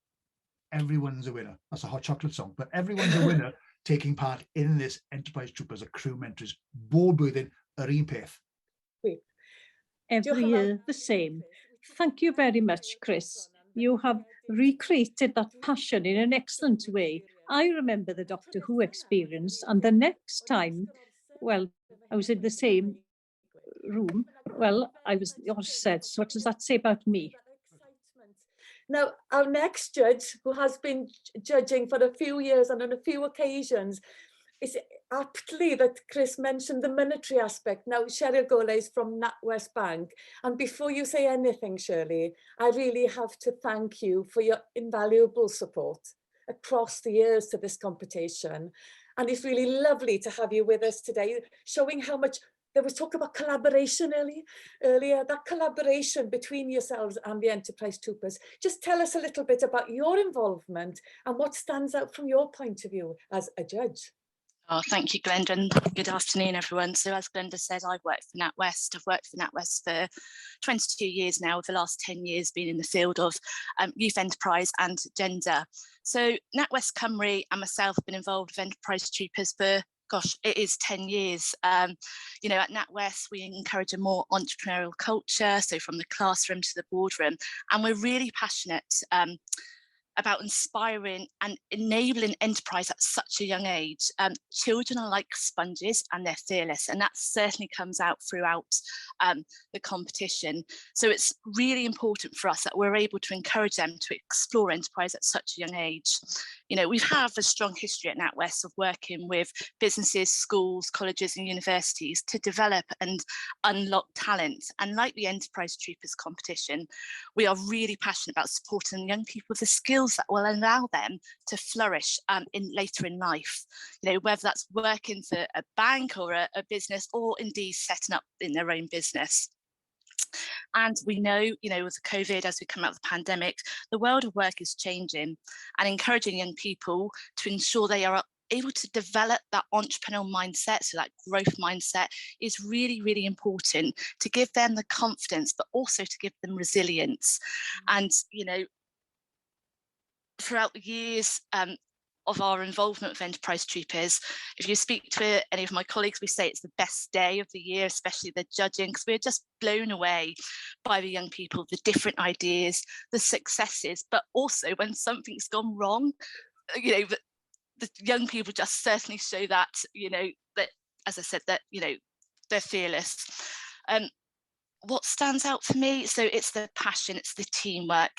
Everyone's a winner. That's a Hot Chocolate song, but everyone's a winner taking part in this Enterprise Troopers, a crew mentors. Bob blwyddyn, yr un peth. Every year the same. Thank you very much, Chris. You have recreated that passion in an excellent way. I remember the Doctor Who experience, and the next time, well, I was in the same room. Well, I was said, so what does that say about me? Now, our next judge, who has been judging for a few years and on a few occasions, it's aptly that Chris mentioned the monetary aspect. Now, Cheryl Golay is from NatWest Bank. And before you say anything, Shirley, I really have to thank you for your invaluable support across the years to this competition. And it's really lovely to have you with us today, showing how much there was talk about collaboration earlier, that collaboration between yourselves and the Enterprise Troopers. Just tell us a little bit about your involvement and what stands out from your point of view as a judge. Oh, thank you, Glenda, and good afternoon, everyone. So as Glenda said, I've worked for NatWest. I've worked for NatWest for 22 years now, the last 10 years being in the field of youth enterprise and gender. So NatWest Cymru and myself have been involved with Enterprise Troopers for, gosh, it is 10 years. At NatWest, we encourage a more entrepreneurial culture, so from the classroom to the boardroom, and we're really passionate about inspiring and enabling enterprise at such a young age. Children are like sponges and they're fearless, and that certainly comes out throughout the competition. So it's really important for us that we're able to encourage them to explore enterprise at such a young age. We have a strong history at NatWest of working with businesses, schools, colleges and universities to develop and unlock talent. And like the Enterprise Troopers competition, we are really passionate about supporting young people with the skills that will allow them to flourish later in life. Whether that's working for a bank or a business, or indeed setting up in their own business. And we know, you know, with COVID, as we come out of the pandemic, the world of work is changing, and encouraging young people to ensure they are able to develop that entrepreneurial mindset, so that growth mindset, is really, really important to give them the confidence, but also to give them resilience. And, you know, throughout the years of our involvement with Enterprise Troopers, if you speak to any of my colleagues, we say it's the best day of the year, especially the judging, because we're just blown away by the young people, the different ideas, the successes, but also when something's gone wrong, you know, the young people just certainly show that, you know, that, as I said, that, you know, they're fearless. What stands out for me, so it's the passion, it's the teamwork,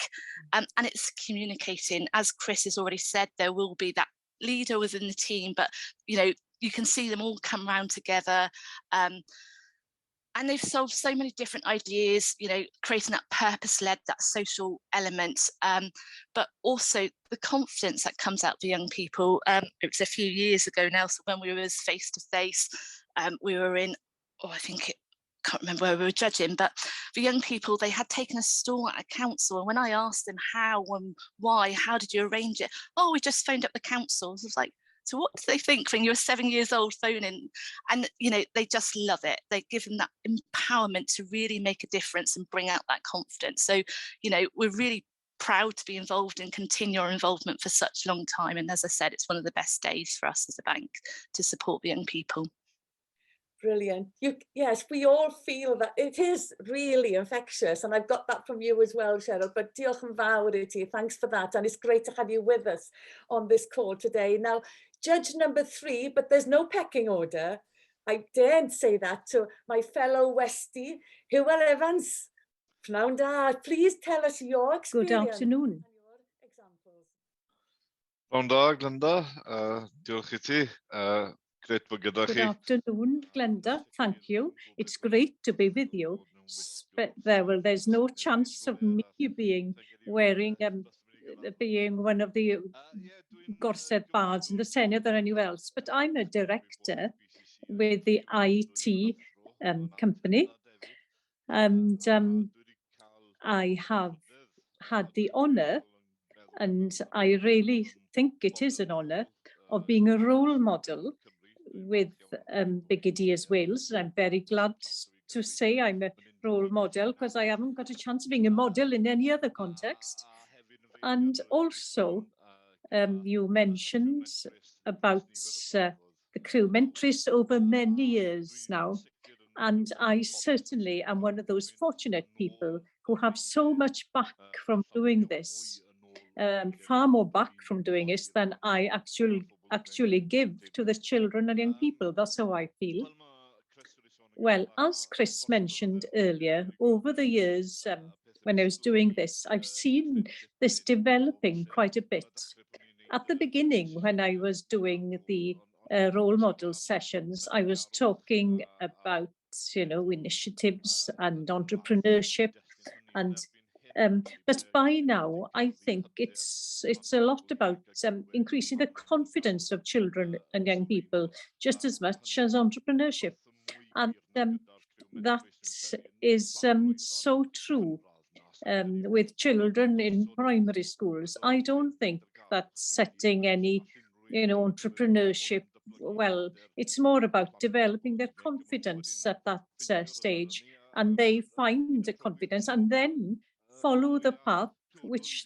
and it's communicating. As Chris has already said, there will be that leader within the team, but, you know, you can see them all come around together, and they've solved so many different ideas, you know, creating that purpose-led, that social element, but also the confidence that comes out of the young people. It was a few years ago now, so when we were face-to-face, we were in, I can't remember where we were judging, but the young people, they had taken a stall at a council, and when I asked them how and why, how did you arrange it? Oh, we just phoned up the council. I was like, so what do they think when you're 7 years old phoning? And, you know, they just love it. They give them that empowerment to really make a difference and bring out that confidence. So, you know, we're really proud to be involved and continue our involvement for such a long time. And as I said, it's one of the best days for us as a bank to support the young people. Brilliant. Yes, we all feel that it is really infectious, and I've got that from you as well, Cheryl, but diolch yn fawr i ti. Thanks for that, and it's great to have you with us on this call today. Now, judge number 3, but there's no pecking order. I daren't say that to my fellow Westie, Hywel Evans. Pnawn da, please tell us your experience. Good afternoon. And your examples. Pnawn da, Glenda. Diolch i ti. Great bod gyda Good chi. afternoon, Glenda. Thank you. It's great to be with you. There's no chance of me being wearing, being one of the Gorsedd Bards in the Senedd or anywhere else, but I'm a director with the IT company, and I have had the honour, and I really think it is an honour, of being a role model with Big Ideas Wales. I'm very glad to say I'm a role model, because I haven't got a chance of being a model in any other context. And also, you mentioned about the crew mentors over many years now. And I certainly am one of those fortunate people who have so much back from doing this, far more back from doing this than I actually give to the children and young people. That's how I feel. Well, as Chris mentioned earlier, over the years when I was doing this, I've seen this developing quite a bit. At the beginning, when I was doing the role model sessions, I was talking about, you know, initiatives and entrepreneurship, and but by now, I think it's a lot about increasing the confidence of children and young people just as much as entrepreneurship. And that is so true with children in primary schools. I don't think that setting any, you know, entrepreneurship, well, it's more about developing their confidence at that stage, and they find the confidence and then follow the path which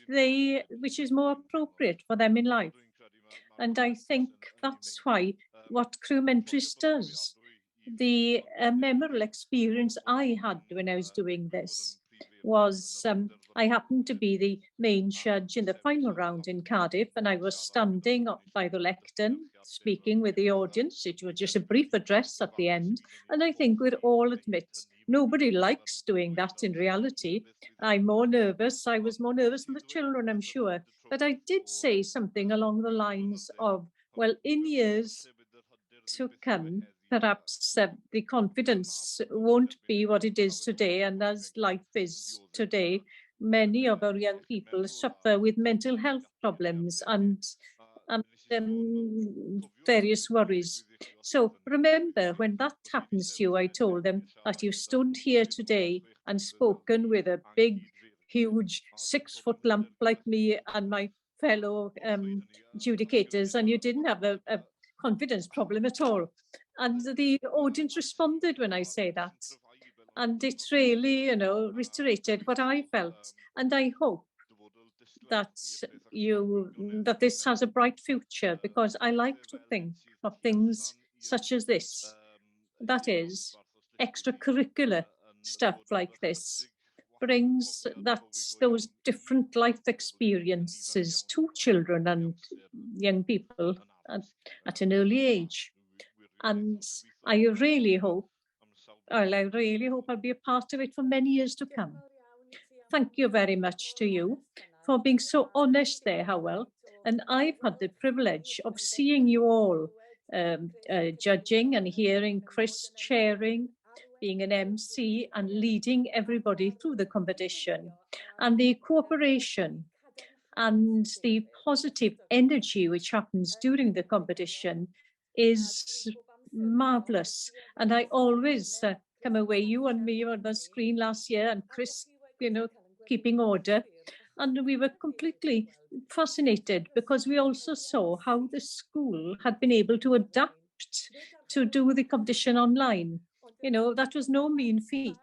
is more appropriate for them in life. And I think that's why what Crew Mentors does. The memorable experience I had when I was doing this was I happened to be the main judge in the final round in Cardiff, and I was standing by the lectern speaking with the audience. It was just a brief address at the end, and I think we'd all admit nobody likes doing that in reality. I'm more nervous. I was more nervous than the children, I'm sure. But I did say something along the lines of, well, in years to come, perhaps the confidence won't be what it is today. And as life is today, many of our young people suffer with mental health problems. And various worries. So remember, when that happens to you, I told them that you stood here today and spoken with a big, huge 6-foot lump like me and my fellow adjudicators, and you didn't have a confidence problem at all. And the audience responded when I say that. And it really, you know, reiterated what I felt. And I hope that that this has a bright future, because I like to think of things such as this. That is, extracurricular stuff like this brings those different life experiences to children and young people at an early age. And I really hope I'll be a part of it for many years to come. Thank you very much to you for being so honest there, Howell. And I've had the privilege of seeing you all judging and hearing Chris chairing, being an MC and leading everybody through the competition, and the cooperation and the positive energy which happens during the competition is marvelous. And I always come away, you and me on the screen last year, and Chris, you know, keeping order. And we were completely fascinated because we also saw how the school had been able to adapt to do the competition online. You know, that was no mean feat.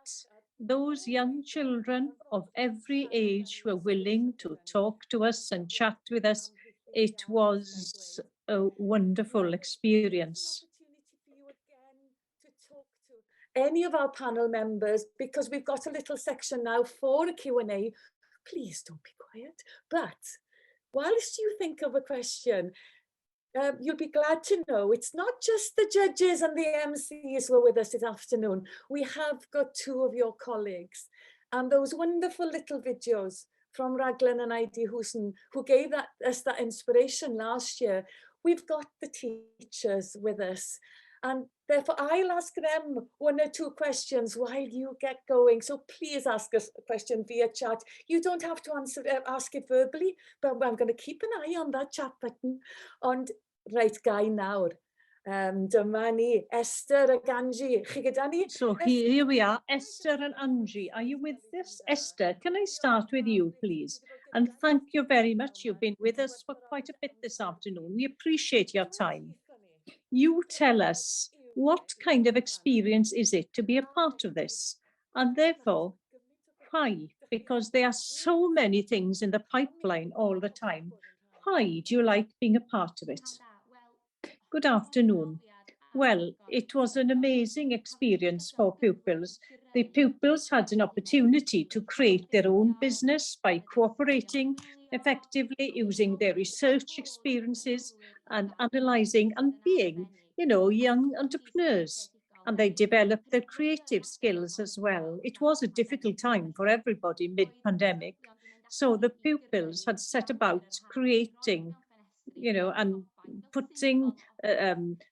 Those young children of every age were willing to talk to us and chat with us. It was a wonderful experience. Any of our panel members, because we've got a little section now for a Q&A. Please don't be quiet. But whilst you think of a question, you'll be glad to know it's not just the judges and the MCs who are with us this afternoon. We have got 2 of your colleagues, and those wonderful little videos from Raglan and Heidi Hoosen, who gave us that inspiration last year. We've got the teachers with us, and therefore I'll ask them 1 or 2 questions while you get going. So please ask us a question via chat. You don't have to ask it verbally, but I'm going to keep an eye on that chat button. And right, Guy, nawr. Dyma ni, Esther ac Angie. Chi gyda ni? So here we are, Esther and Angie. Are you with us? Esther, can I start with you, please? And thank you very much. You've been with us for quite a bit this afternoon. We appreciate your time. You tell us, what kind of experience is it to be a part of this? And therefore, why? Because there are so many things in the pipeline all the time. Why do you like being a part of it? Good afternoon. Well, it was an amazing experience for pupils. The pupils had an opportunity to create their own business by cooperating effectively, using their research experiences and analysing and being, you know, young entrepreneurs. And they developed their creative skills as well. It was a difficult time for everybody mid-pandemic. So the pupils had set about creating, you know, and putting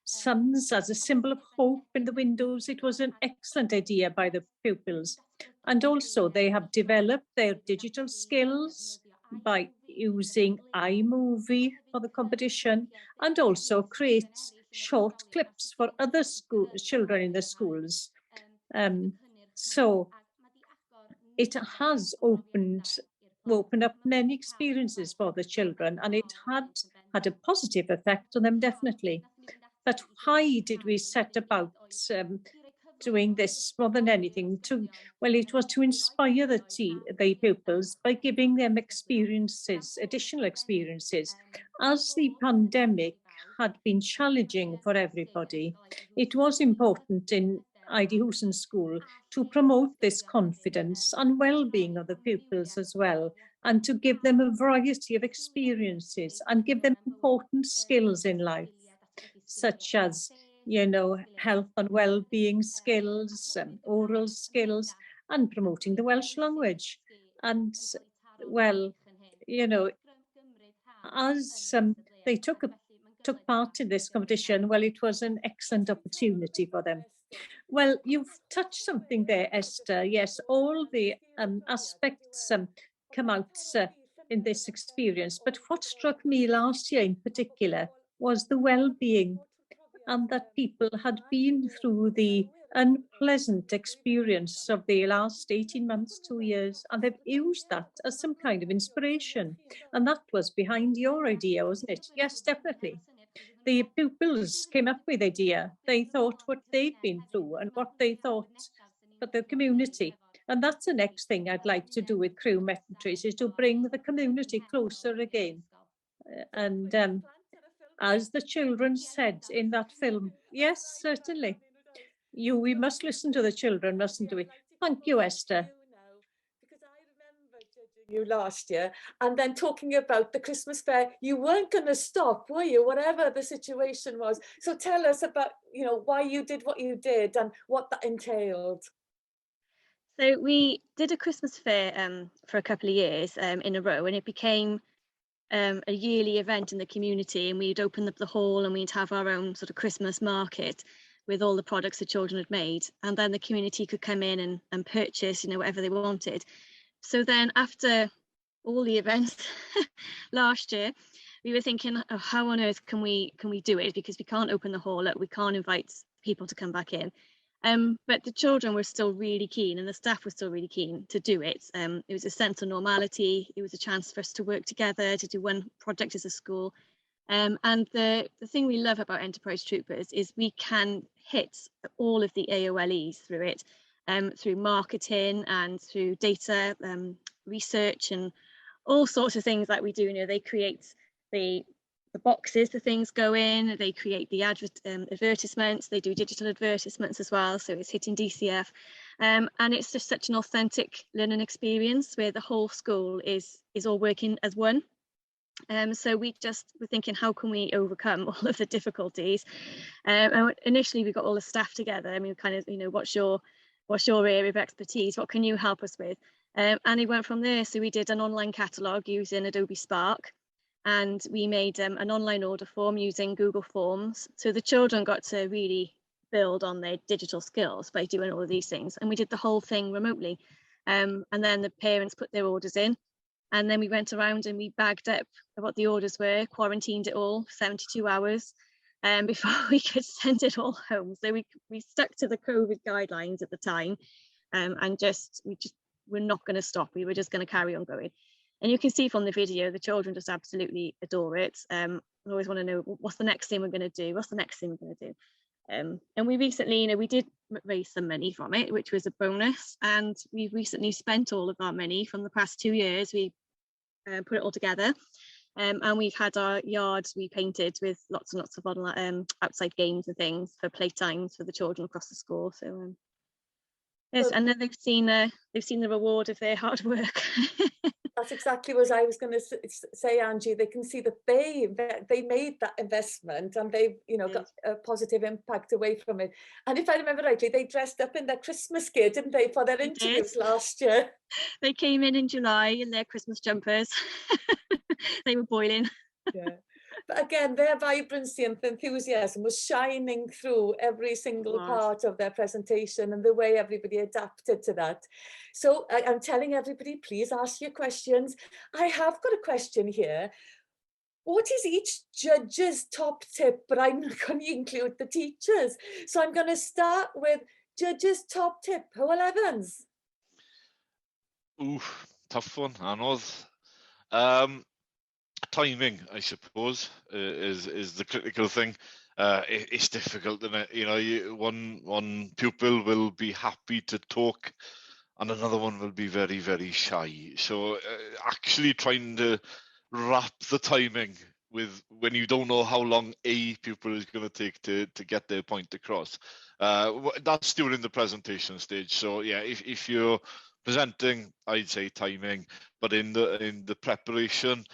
suns as a symbol of hope in the windows. It was an excellent idea by the pupils. And also they have developed their digital skills by using iMovie for the competition, and also create short clips for other children in the schools. So it has opened up many experiences for the children, and it had a positive effect on them, definitely. But why did we set about doing this more than anything? Well, it was to inspire the pupils by giving them experiences, additional experiences. As the pandemic had been challenging for everybody, it was important in Heidi Hoosen School to promote this confidence and well-being of the pupils as well, and to give them a variety of experiences and give them important skills in life, such as, you know, health and well-being skills, oral skills, and promoting the Welsh language. And, well, you know, as they took part in this competition, well, it was an excellent opportunity for them. Well, you've touched something there, Esther. Yes, all the aspects come out in this experience. But what struck me last year in particular was the well-being, and that people had been through the unpleasant experience of the last 18 months, 2 years, and they've used that as some kind of inspiration. And that was behind your idea, wasn't it? Yes, definitely. The pupils came up with the idea. They thought what they've been through and what they thought for the community. And that's the next thing I'd like to do with Crew Metrics, is to bring the community closer again. And as the children said in that film, yes, certainly. We must listen to the children, mustn't we? Thank you, Esther. You last year, and then talking about the Christmas fair, you weren't going to stop, were you, whatever the situation was? So tell us about, you know, why you did what you did and what that entailed. So we did a Christmas fair for a couple of years in a row, and it became a yearly event in the community, and we'd open up the hall and we'd have our own sort of Christmas market with all the products the children had made, and then the community could come in and purchase, you know, whatever they wanted. So then after all the events last year, we were thinking, oh, how on earth can we do it? Because we can't open the hall up, we can't invite people to come back in. But the children were still really keen, and the staff were still really keen to do it. It was a sense of normality. It was a chance for us to work together, to do one project as a school. And the thing we love about Enterprise Troopers is we can hit all of the AOLEs through it. Through marketing and through data research and all sorts of things that we do. You know, they create the boxes the things go in, they create the advertisements, they do digital advertisements as well, so it's hitting DCF, and it's just such an authentic learning experience where the whole school is all working as one. So we're thinking, how can we overcome all of the difficulties? And initially we got all the staff together. I mean, kind of, you know, what's your area of expertise? What can you help us with? And it went from there. So we did an online catalogue using Adobe Spark, and we made an online order form using Google Forms. So the children got to really build on their digital skills by doing all of these things. And we did the whole thing remotely. And then the parents put their orders in. And then we went around and we bagged up what the orders were, quarantined it all 72 hours. Before we could send it all home. So we stuck to the COVID guidelines at the time, and we're not going to stop. We were just going to carry on going. And you can see from the video, the children just absolutely adore it. I always want to know, what's the next thing we're going to do? What's the next thing we're going to do? And we recently, you know, we did raise some money from it, which was a bonus. And we've recently spent all of our money from the past 2 years. We put it all together. And we've had our yards repainted with lots and lots of online, outside games and things for playtimes for the children across the school. So yes, and then they've seen the reward of their hard work. That's exactly what I was going to say, Angie. They can see that they made that investment, and they've, you know, got a positive impact away from it. And if I remember rightly, they dressed up in their Christmas gear, didn't they, for their interviews last year? They came in July in their Christmas jumpers. They were boiling. Yeah. But again, their vibrancy and enthusiasm was shining through every single part of their presentation, and the way everybody adapted to that. So I'm telling everybody, please ask your questions. I have got a question here. What is each judge's top tip? But I'm not going to include the teachers. So I'm going to start with judge's top tip. Hywel Evans. Ooh, tough one, Anodd. Timing, I suppose, is the critical thing. It's difficult, isn't it? You know, one pupil will be happy to talk, and another one will be very, very shy. So actually trying to wrap the timing with when you don't know how long a pupil is going to take to get their point across. That's during the presentation stage. So yeah, if you're presenting, I'd say timing, but in the preparation,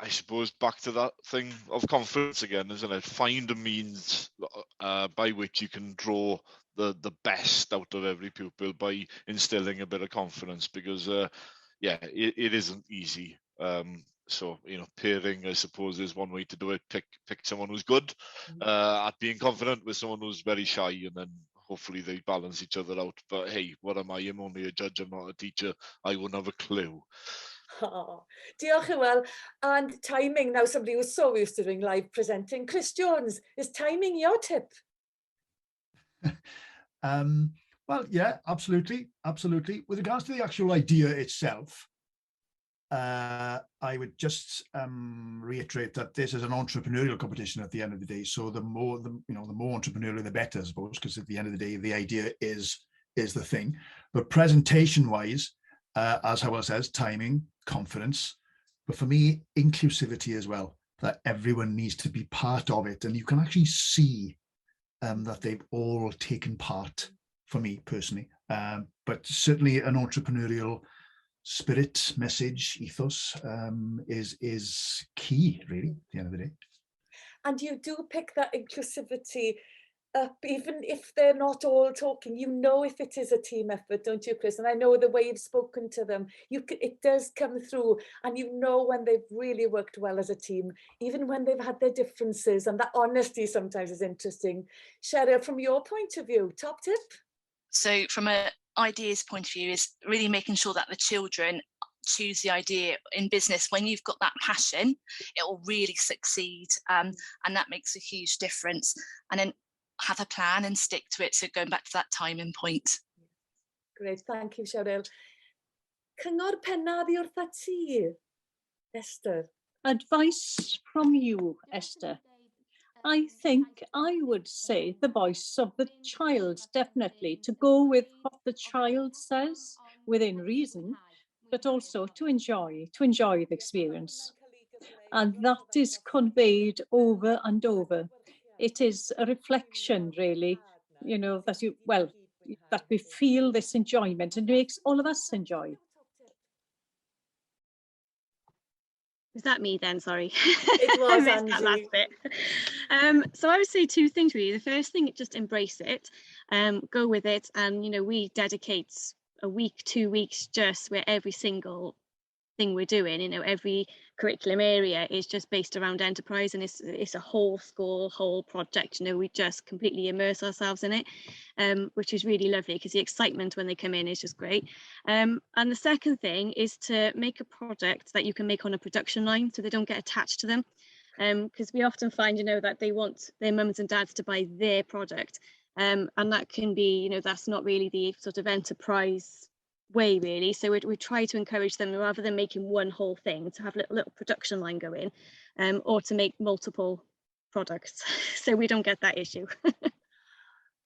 I suppose back to that thing of confidence again, isn't it? Find a means by which you can draw the best out of every pupil by instilling a bit of confidence, because yeah, it isn't easy. So, you know, pairing, I suppose, is one way to do it. Pick someone who's good at being confident with someone who's very shy, and then hopefully they balance each other out. But hey, what am I? I'm only a judge, I'm not a teacher. I wouldn't have a clue. Oh, diolch Iwan. And timing, now somebody who's so used to doing live presenting. Chris Jones, is timing your tip? Well, yeah, absolutely. Absolutely. With regards to the actual idea itself, I would just reiterate that this is an entrepreneurial competition at the end of the day. So the more entrepreneurial, the better, I suppose, because at the end of the day, the idea is the thing. But presentation-wise, as Hywel says, timing, confidence, but for me, inclusivity as well, that everyone needs to be part of it. And you can actually see that they've all taken part, for me personally. But certainly an entrepreneurial spirit, message, ethos is key, really, at the end of the day. And you do pick that inclusivity up, even if they're not all talking. You know if it is a team effort, don't you, Chris? And I know the way you've spoken to them, it does come through, and you know when they've really worked well as a team, even when they've had their differences, and that honesty sometimes is interesting. Cheryl, from your point of view, top tip? So from an ideas point of view is really making sure that the children choose the idea. In business, when you've got that passion, it will really succeed, and that makes a huge difference. And then have a plan and stick to it. So going back to that timing point. Great, thank you, Cheryl. Cyngor pennaf i wrtha ti, Esther? Advice from you, Esther. I think I would say the voice of the child, definitely, to go with what the child says within reason, but also to enjoy the experience. And that is conveyed over and over. It is a reflection, really, you know, that we feel this enjoyment, and it makes all of us enjoy. Is that me then? Sorry. It was, I missed that last bit. So I would say two things really. The first thing, just embrace it, go with it, and we dedicate a week, 2 weeks just where every single thing we're doing, every curriculum area is just based around enterprise, and it's a whole school, whole project. We just completely immerse ourselves in it, which is really lovely because the excitement when they come in is just great. And the second thing is to make a project that you can make on a production line, so they don't get attached to them, because we often find that they want their mums and dads to buy their product, and that can be that's not really the sort of enterprise way, really. So we try to encourage them, rather than making one whole thing, to have a little production line go in, or to make multiple products, so we don't get that issue.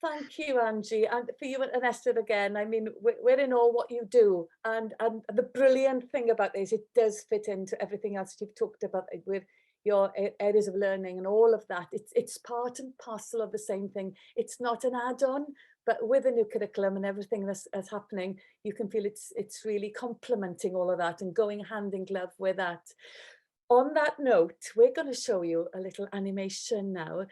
Thank you, Angie, and for you and Esther again. I mean, we're in awe what you do, and the brilliant thing about this, it does fit into everything else you've talked about with your areas of learning and all of that. It's part and parcel of the same thing. It's not an add-on, but with a new curriculum and everything that's happening, you can feel it's really complementing all of that and going hand in glove with that. On that note, we're going to show you a little animation now.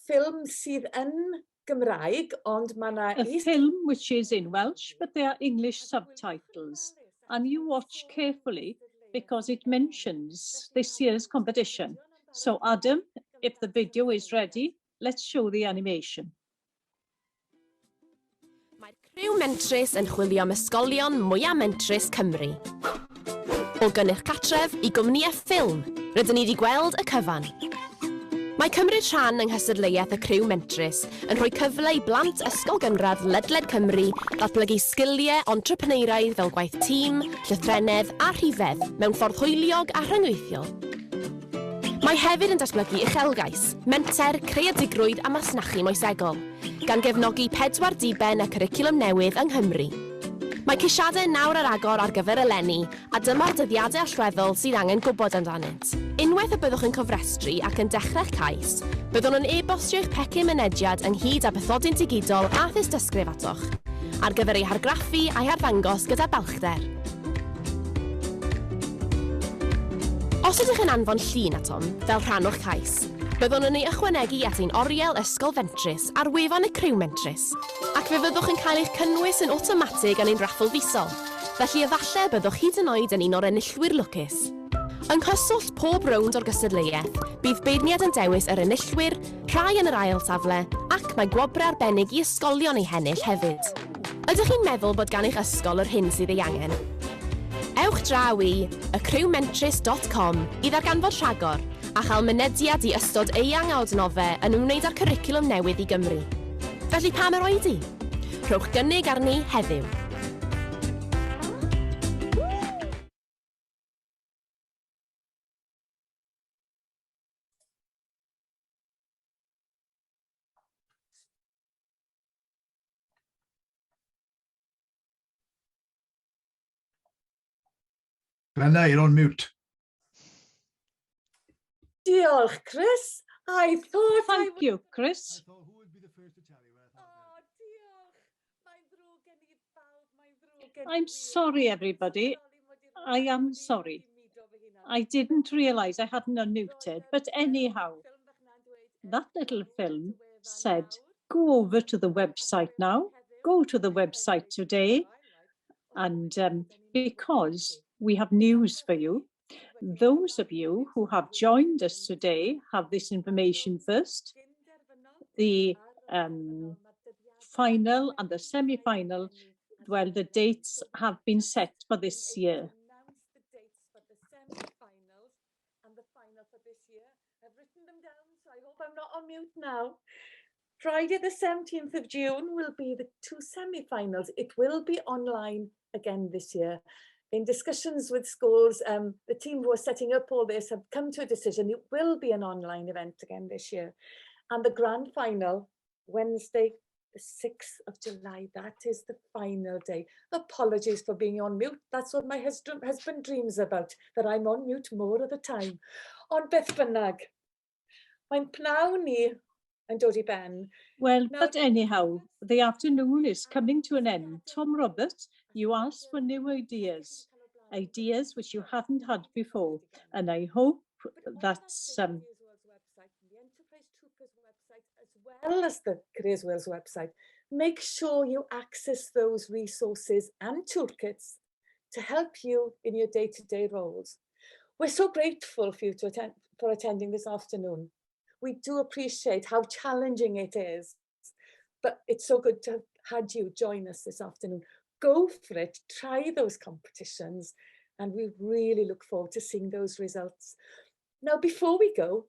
Ffilm sydd yn Gymraeg, ond mae 'na a film which is in Welsh, but they are English subtitles, and you watch carefully because it mentions this year's competition. So Adam, if the video is ready, let's show the animation. Mae'r criw mentrus yn chwilio am ysgolion mwyaf mentrus Cymru. O gynnyrch catref I gwmnïau ffilm, rydyn ni wedi gweld y cyfan. Mae cymryd rhan yng nghystadleuaeth y criw mentrus yn rhoi cyfle I blant ysgol gynradd ledled Cymru ddatblygu sgiliau entrepreneuraidd fel gwaith tîm, llythrennedd a rhifedd mewn ffordd hwyliog a rhyngweithiol. Mae hefyd yn datblygu uchelgais, menter, creadigrwydd a masnachu moesegol, gan gefnogi 4 diben y cwricwlwm newydd yng Nghymru. Mae ceisiadau nawr ar agor ar gyfer eleni, a dyma'r dyddiadau allweddol sydd angen gwybod amdanynt. Unwaith y byddwch yn cofrestru ac yn dechrau'ch cais, byddwn yn e-bostio'ch pecyn mynediad ynghyd â bythodyn digidol a thystysgrif atoch, ar gyfer ei hargraffu a'i harddangos gyda balchder. Os ydych yn anfon llun atom, fel rhan o'ch cais, byddwn yn ei ychwanegu at ein oriel ysgol fentrus ar wefan y criw mentrus, ac fe fyddwch yn cael eich cynnwys yn awtomatig yn ein raffl fisol, felly efallai byddwch hyd yn oed yn un o'r enillwyr lwcus. Yng nghyswllt pob rownd o'r gystadleuaeth, bydd beirniad yn dewis yr enillwyr, rhai yn yr ail safle, ac mae gwobrau arbennig I ysgolion eu hennill hefyd. Ydych chi'n meddwl bod gan eich ysgol yr hyn sydd ei angen? Ewch draw i ycrewmentris.com i ddarganfod rhagor a chael mynediad i ystod eang a adnoddau yn ymwneud â'r cwricwlwm newydd i Gymru. Felly pam yr oedi? Rhowch gynnig arni heddiw. Glenda, you're on mute. Diolch, Chris. I thought Thank you, Chris. I'm sorry, everybody. I am sorry. I didn't realise I hadn't unmuted, but anyhow, that little film said, go over to the website now, go to the website today, and because we have news for you, those of you who have joined us today have this information first. The final and the semi-final, well, the dates have been set for this year. I've written them down, so I hope I'm not on mute now. Friday the 17th of June will be the 2 semi-finals. It will be online again this year. In discussions with schools, the team who are setting up all this have come to a decision. It will be an online event again this year. And the grand final, Wednesday, the 6th of July, that is the final day. Apologies for being on mute. That's what my husband dreams about, that I'm on mute more of the time. On beth bynnag, mae'n pnawn ni yn dod I ben. Well, but anyhow, the afternoon is coming to an end. Tom Roberts, you asked for new ideas which you haven't had before, and I hope that's the Enterprise Troopers website as well as the Careers Wales website. Make sure you access those resources and toolkits to help you in your day-to-day roles. We're so grateful for you for attending this afternoon. We do appreciate how challenging it is, but it's so good to have had you join us this afternoon. Go for it, try those competitions, and we really look forward to seeing those results. Now, before we go,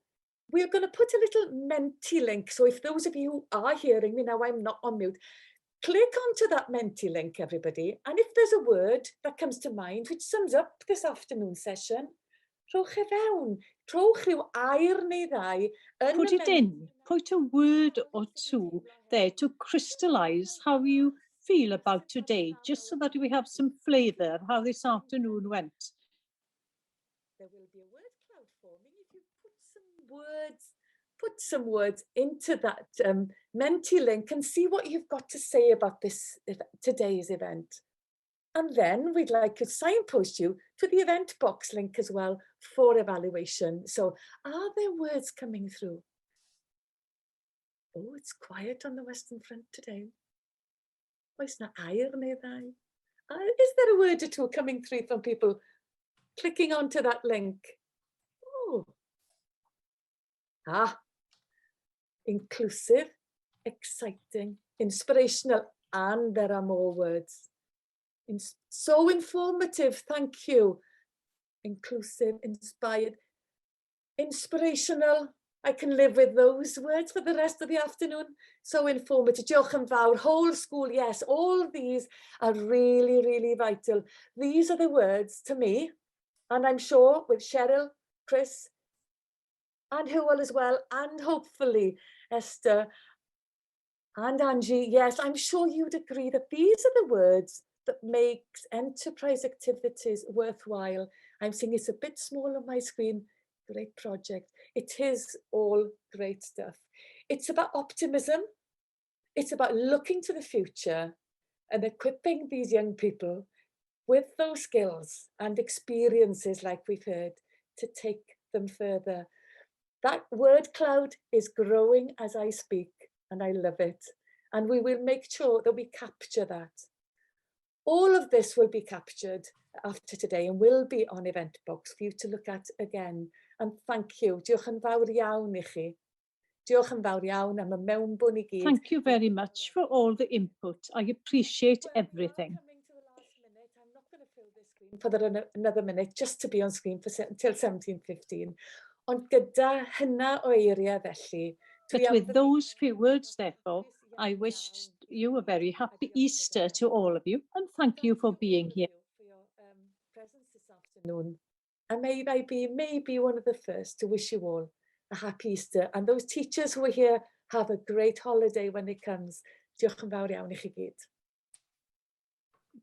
we're going to put a little Menti link. So if those of you who are hearing me now, I'm not on mute, click onto that Menti link, everybody. And if there's a word that comes to mind, which sums up this afternoon session, rhowch e fewn. Rhowch rhyw air neu ddau. Put it in. Put a word or two there to crystallise how you feel about today, just so that we have some flavour of how this afternoon went. There will be a word cloud forming. If you put some words into that Menti link and see what you've got to say about today's event. And then we'd like to signpost you to the event box link as well for evaluation. So are there words coming through? Oh, it's quiet on the Western Front today. Oes na air neu ddau? Is there a word or two coming through from people clicking onto that link? Oh. Inclusive, exciting, inspirational, and there are more words. So informative, thank you. Inclusive, inspired, inspirational. I can live with those words for the rest of the afternoon. So informative. Diolch yn fawr. Whole school, yes, all these are really, really vital. These are the words to me, and I'm sure with Cheryl, Chris, and Hywel as well, and hopefully Esther and Angie, yes, I'm sure you'd agree that these are the words that makes enterprise activities worthwhile. I'm seeing it's a bit small on my screen. Great project. It is all great stuff. It's about optimism. It's about looking to the future and equipping these young people with those skills and experiences like we've heard to take them further. That word cloud is growing as I speak, and I love it. And we will make sure that we capture that. All of this will be captured after today and will be on Eventbox for you to look at again. And thank you. Diolch yn fawr iawn I chi. Diolch yn fawr iawn am y mewnbwn I gyd. Thank you very much for all the input. I appreciate everything. I'm not going to for another minute just to be on screen until 17:15. Ond gyda hynna o eiriau felly. But with those few words, therefore, I wish you a very happy Easter to all of you, and thank you for being here. Presence this afternoon. And may I be one of the first to wish you all a happy Easter. And those teachers who are here, have a great holiday when it comes. Diolch yn fawr iawn I chi gyd.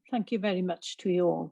Thank you very much to you all.